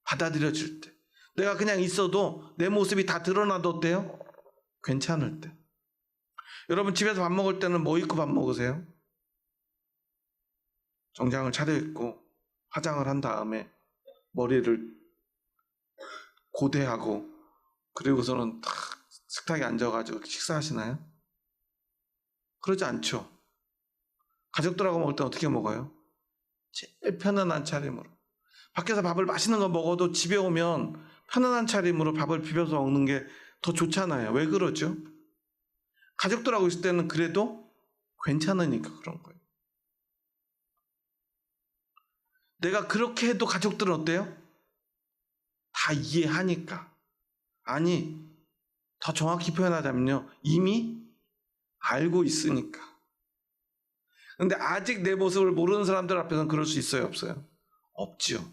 받아들여질 때, 내가 그냥 있어도 내 모습이 다 드러나도 어때요? 괜찮을 때. 여러분, 집에서 밥 먹을 때는 뭐 입고 밥 먹으세요? 정장을 차려입고 화장을 한 다음에 머리를 고데하고 그리고서는 딱 식탁에 앉아가지고 식사하시나요? 그러지 않죠. 가족들하고 먹을 때 어떻게 먹어요? 제일 편안한 차림으로. 밖에서 밥을 맛있는 거 먹어도 집에 오면 편안한 차림으로 밥을 비벼서 먹는 게 더 좋잖아요. 왜 그러죠? 가족들하고 있을 때는 그래도 괜찮으니까 그런 거예요. 내가 그렇게 해도 가족들은 어때요? 다 이해하니까. 아니, 더 정확히 표현하자면요, 이미 알고 있으니까. 근데 아직 내 모습을 모르는 사람들 앞에서는 그럴 수 있어요, 없어요? 없지요.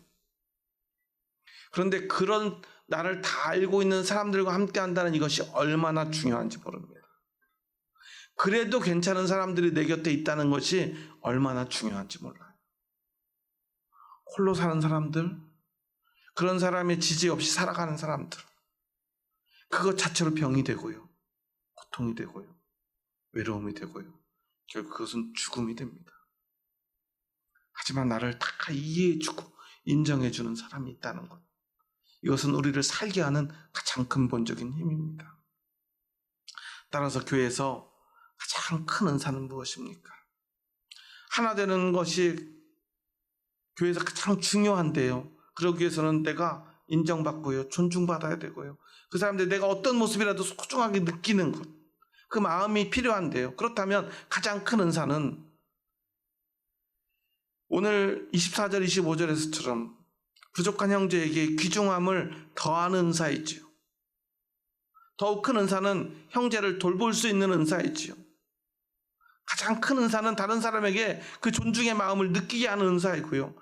그런데 그런 나를 다 알고 있는 사람들과 함께 한다는 이것이 얼마나 중요한지 모릅니다. 그래도 괜찮은 사람들이 내 곁에 있다는 것이 얼마나 중요한지 몰라요. 홀로 사는 사람들, 그런 사람의 지지 없이 살아가는 사람들, 그것 자체로 병이 되고요, 고통이 되고요, 외로움이 되고요, 결국 그것은 죽음이 됩니다. 하지만 나를 다 이해해주고 인정해주는 사람이 있다는 것, 이것은 우리를 살게 하는 가장 근본적인 힘입니다. 따라서 교회에서 가장 큰 은사는 무엇입니까? 하나 되는 것이 교회에서 가장 중요한데요, 그러기 위해서는 내가 인정받고요, 존중받아야 되고요, 그 사람들이 내가 어떤 모습이라도 소중하게 느끼는 것, 그 마음이 필요한데요. 그렇다면 가장 큰 은사는 오늘 24절 25절에서처럼 부족한 형제에게 귀중함을 더하는 은사이지요. 더욱 큰 은사는 형제를 돌볼 수 있는 은사이지요. 가장 큰 은사는 다른 사람에게 그 존중의 마음을 느끼게 하는 은사이고요,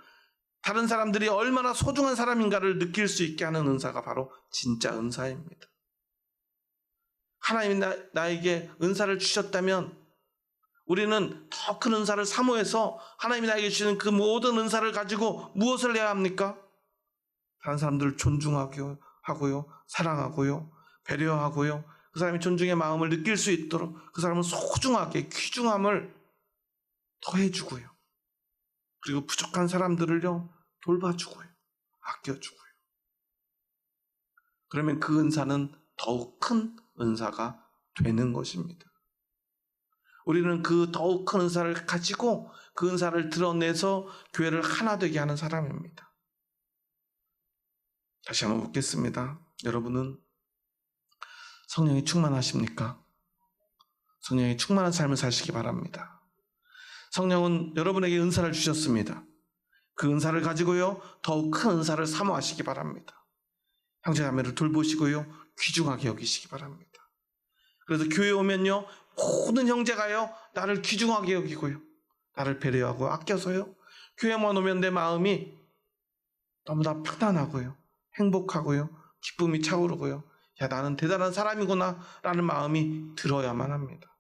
다른 사람들이 얼마나 소중한 사람인가를 느낄 수 있게 하는 은사가 바로 진짜 은사입니다. 하나님이 나에게 은사를 주셨다면 우리는 더 큰 은사를 사모해서 하나님이 나에게 주시는 그 모든 은사를 가지고 무엇을 해야 합니까? 다른 사람들을 존중하고요, 사랑하고요, 배려하고요, 그 사람이 존중의 마음을 느낄 수 있도록 그 사람을 소중하게 귀중함을 더해주고요, 그리고 부족한 사람들을요 돌봐주고요, 아껴주고요. 그러면 그 은사는 더욱 큰 은사가 되는 것입니다. 우리는 그 더욱 큰 은사를 가지고 그 은사를 드러내서 교회를 하나 되게 하는 사람입니다. 다시 한번 묻겠습니다. 여러분은 성령이 충만하십니까? 성령이 충만한 삶을 사시기 바랍니다. 성령은 여러분에게 은사를 주셨습니다. 그 은사를 가지고요 더욱 큰 은사를 사모하시기 바랍니다. 형제자매를 돌보시고요 귀중하게 여기시기 바랍니다. 그래서 교회에 오면요 모든 형제가요 나를 귀중하게 여기고요, 나를 배려하고 아껴서요 교회만 오면 내 마음이 너무나 편안하고요, 행복하고요, 기쁨이 차오르고요, 야 나는 대단한 사람이구나 라는 마음이 들어야만 합니다.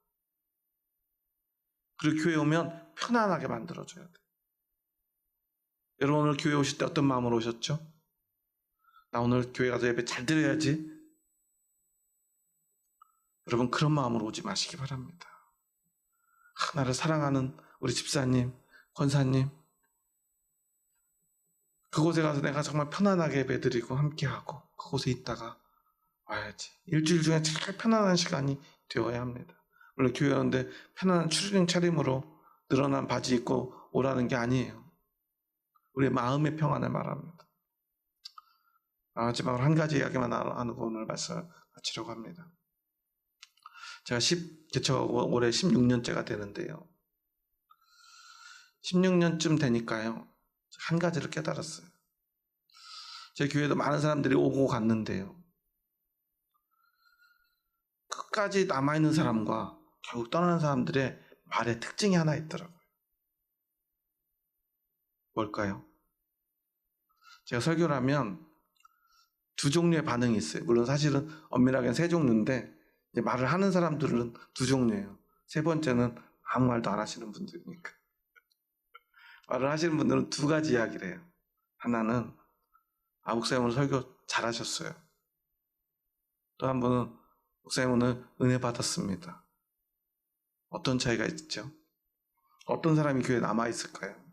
그리고 교회에 오면 편안하게 만들어줘야 돼요. 여러분 오늘 교회 오실 때 어떤 마음으로 오셨죠? 나 오늘 교회 가서 예배 잘 드려야지. 여러분 그런 마음으로 오지 마시기 바랍니다. 나를 사랑하는 우리 집사님, 권사님, 그곳에 가서 내가 정말 편안하게 예배드리고 함께하고 그곳에 있다가 와야지. 일주일 중에 제일 편안한 시간이 되어야 합니다. 물론 교회 오는데 편안한 추리닝 차림으로 늘어난 바지 입고 오라는 게 아니에요. 우리의 마음의 평안을 말합니다. 마지막으로 한 가지 이야기만 나누고 오늘 말씀 마치려고 합니다. 제가 개척하고 올해 16년째가 되는데요, 16년쯤 되니까요 한 가지를 깨달았어요. 제 교회도 많은 사람들이 오고 갔는데요, 끝까지 남아있는 사람과 결국 떠나는 사람들의 말의 특징이 하나 있더라고요. 뭘까요? 제가 설교를 하면 두 종류의 반응이 있어요. 물론 사실은 엄밀하게는 세 종류인데 이제 말을 하는 사람들은 두 종류예요. 세 번째는 아무 말도 안 하시는 분들이니까. 말을 하시는 분들은 두 가지 이야기를 해요. 하나는 목사님 오늘 설교 잘하셨어요. 또 한 번은 목사님 오늘 은혜 받았습니다. 어떤 차이가 있죠? 어떤 사람이 교회에 남아있을까요?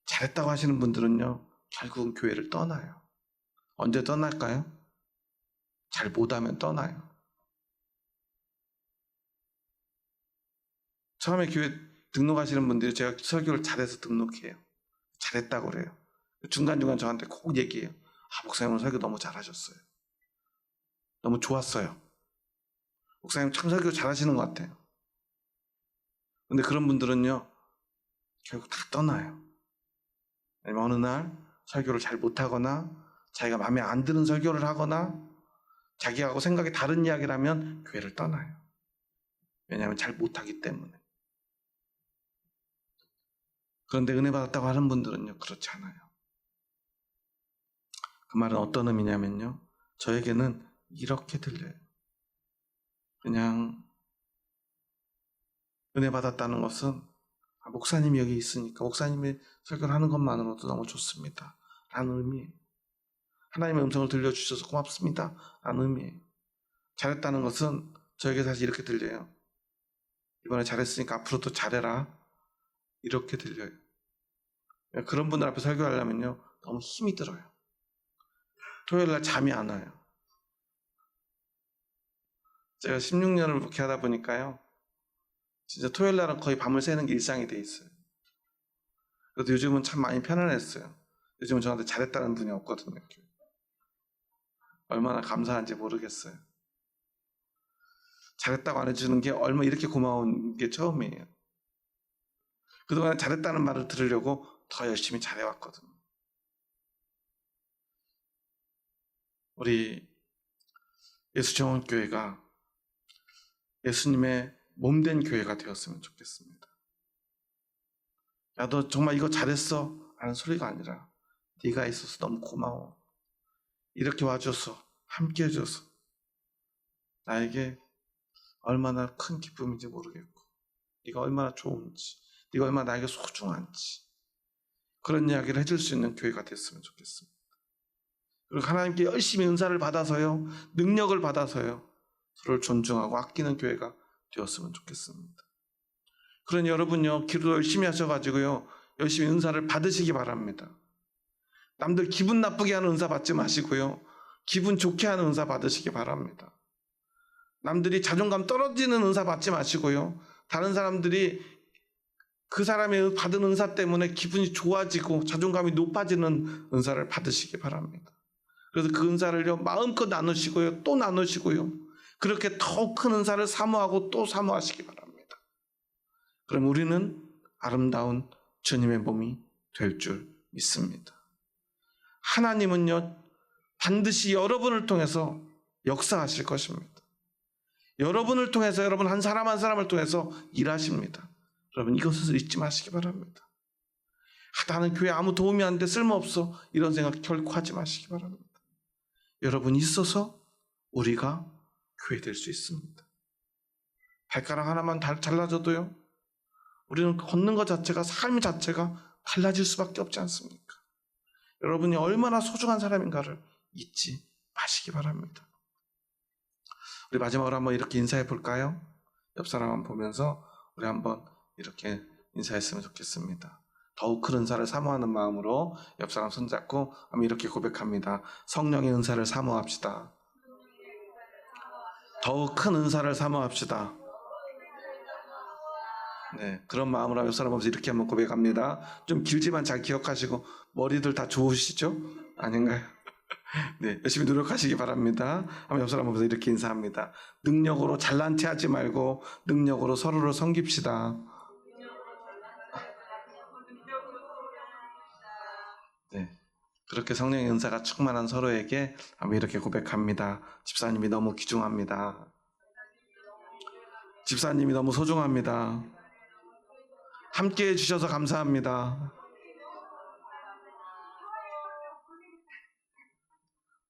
잘했다고 하시는 분들은요 결국은 교회를 떠나요. 언제 떠날까요? 잘 못하면 떠나요. 처음에 교회 등록하시는 분들이 제가 설교를 잘해서 등록해요. 잘했다고 그래요. 중간중간 저한테 꼭 얘기해요. 목사님 오늘 설교 너무 잘하셨어요. 너무 좋았어요. 목사님 참 설교 잘하시는 것 같아요. 근데 그런 분들은요 결국 다 떠나요. 아니면 어느 날 설교를 잘 못하거나 자기가 마음에 안 드는 설교를 하거나 자기하고 생각이 다른 이야기를 하면 교회를 떠나요. 왜냐하면 잘 못하기 때문에. 그런데 은혜 받았다고 하는 분들은요, 그렇지 않아요. 그 말은 어떤 의미냐면요, 저에게는 이렇게 들려요. 그냥 은혜 받았다는 것은 목사님이 여기 있으니까 목사님이 설교를 하는 것만으로도 너무 좋습니다 라는 의미예요. 하나님의 음성을 들려주셔서 고맙습니다 라는 의미예요. 잘했다는 것은 저에게 사실 이렇게 들려요. 이번에 잘했으니까 앞으로도 잘해라, 이렇게 들려요. 그런 분들 앞에 설교하려면요, 너무 힘이 들어요. 토요일날 잠이 안 와요. 제가 16년을 목회하다 보니까요, 진짜 토요일날은 거의 밤을 새는 게 일상이 돼 있어요. 그래도 요즘은 참 많이 편안했어요. 요즘은 저한테 잘했다는 분이 없거든요. 얼마나 감사한지 모르겠어요. 잘했다고 안 해주는 게 얼마 이렇게 고마운 게 처음이에요. 그동안 잘했다는 말을 들으려고 더 열심히 잘해왔거든요. 우리 예수정원교회가 예수님의 몸된 교회가 되었으면 좋겠습니다. 야, 너 정말 이거 잘했어 라는 소리가 아니라 네가 있어서 너무 고마워, 이렇게 와줘서 함께 해줘서 나에게 얼마나 큰 기쁨인지 모르겠고, 네가 얼마나 좋은지, 네가 얼마나 나에게 소중한지, 그런 이야기를 해줄 수 있는 교회가 됐으면 좋겠습니다. 그리고 하나님께 열심히 은사를 받아서요, 능력을 받아서요, 서로를 존중하고 아끼는 교회가 되었으면 좋겠습니다. 그러니 여러분요, 기도 열심히 하셔가지고요, 열심히 은사를 받으시기 바랍니다. 남들 기분 나쁘게 하는 은사 받지 마시고요, 기분 좋게 하는 은사 받으시기 바랍니다. 남들이 자존감 떨어지는 은사 받지 마시고요, 다른 사람들이 그 사람이 받은 은사 때문에 기분이 좋아지고 자존감이 높아지는 은사를 받으시기 바랍니다. 그래서 그 은사를요, 마음껏 나누시고요, 또 나누시고요, 그렇게 더 큰 은사를 사모하고 또 사모하시기 바랍니다. 그럼 우리는 아름다운 주님의 몸이 될 줄 믿습니다. 하나님은요, 반드시 여러분을 통해서 역사하실 것입니다. 여러분을 통해서, 여러분 한 사람 한 사람을 통해서 일하십니다. 여러분 이것을 잊지 마시기 바랍니다. 나는 교회 아무 도움이 안 돼, 쓸모없어, 이런 생각 결코 하지 마시기 바랍니다. 여러분이 있어서 우리가 교회 될 수 있습니다. 발가락 하나만 잘라줘도요, 우리는 걷는 것 자체가, 삶 자체가 달라질 수밖에 없지 않습니까? 여러분이 얼마나 소중한 사람인가를 잊지 마시기 바랍니다. 우리 마지막으로 한번 이렇게 인사해 볼까요? 옆 사람 한번 보면서 우리 한번 이렇게 인사했으면 좋겠습니다. 더욱 큰 은사를 사모하는 마음으로 옆 사람 손잡고 한번 이렇게 고백합니다. 성령의 은사를 사모합시다. 더욱 큰 은사를 사모합시다. 네, 그런 마음으로 옆 사람 보면서 이렇게 한번 고백합니다. 좀 길지만 잘 기억하시고, 머리들 다 좋으시죠? 아닌가요? 네, 열심히 노력하시기 바랍니다. 한번 옆 사람 보면서 이렇게 인사합니다. 능력으로 잘난 체 하지 말고 능력으로 서로를 섬깁시다. 네, 그렇게 성령의 은사가 충만한 서로에게 한번 이렇게 고백합니다. 집사님이 너무 귀중합니다. 집사님이 너무 소중합니다. 함께 해주셔서 감사합니다.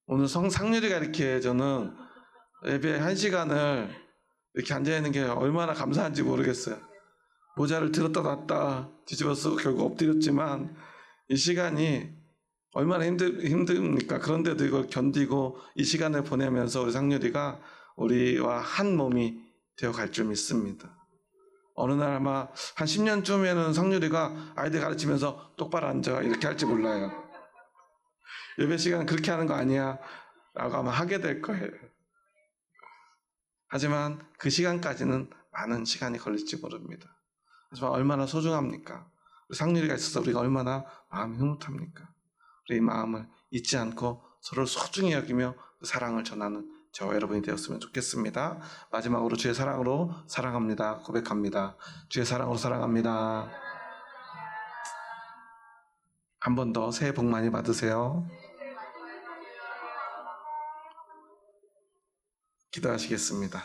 오늘 상률이가 이렇게 저는 예배 1시간을 이렇게 앉아있는 게 얼마나 감사한지 모르겠어요. 모자를 들었다 놨다 뒤집어 쓰고 결국 엎드렸지만 이 시간이 얼마나 힘듭니까? 그런데도 이걸 견디고 이 시간을 보내면서 우리 상률이가 우리와 한 몸이 되어갈 줄 믿습니다. 어느 날 아마 한 10년쯤에는 상률이가 아이들 가르치면서 똑바로 앉아 이렇게 할지 몰라요. 예배 시간 그렇게 하는 거 아니야 라고 아마 하게 될 거예요. 하지만 그 시간까지는 많은 시간이 걸릴지 모릅니다. 하지만 얼마나 소중합니까? 상률이가 있어서 우리가 얼마나 마음이 흐뭇합니까? 우리 마음을 잊지 않고 서로를 소중히 여기며 그 사랑을 전하는 저와 여러분이 되었으면 좋겠습니다. 마지막으로 주의 사랑으로 사랑합니다 고백합니다. 주의 사랑으로 사랑합니다. 한 번 더 새해 복 많이 받으세요. 기도하시겠습니다.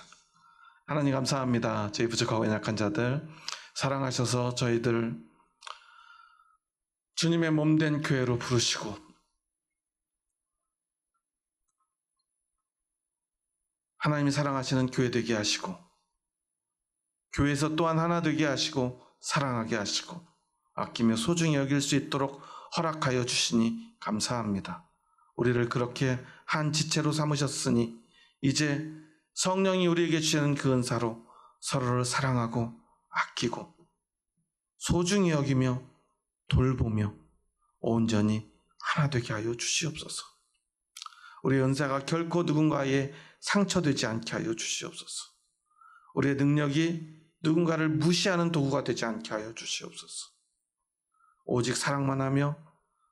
하나님 감사합니다. 저희 부족하고 연약한 자들 사랑하셔서 저희들 주님의 몸된 교회로 부르시고 하나님이 사랑하시는 교회 되게 하시고 교회에서 또한 하나 되게 하시고 사랑하게 하시고 아끼며 소중히 여길 수 있도록 허락하여 주시니 감사합니다. 우리를 그렇게 한 지체로 삼으셨으니 이제 성령이 우리에게 주시는 그 은사로 서로를 사랑하고 아끼고 소중히 여기며 돌보며 온전히 하나 되게 하여 주시옵소서. 우리의 은사가 결코 누군가의 상처되지 않게 하여 주시옵소서. 우리의 능력이 누군가를 무시하는 도구가 되지 않게 하여 주시옵소서. 오직 사랑만 하며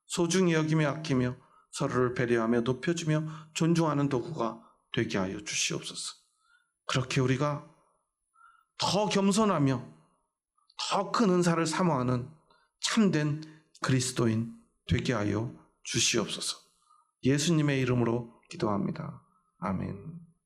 소중히 여기며 아끼며 서로를 배려하며 높여주며 존중하는 도구가 되게 하여 주시옵소서. 그렇게 우리가 더 겸손하며 더 큰 은사를 사모하는 참된 그리스도인 되게 하여 주시옵소서. 예수님의 이름으로 기도합니다. 아멘.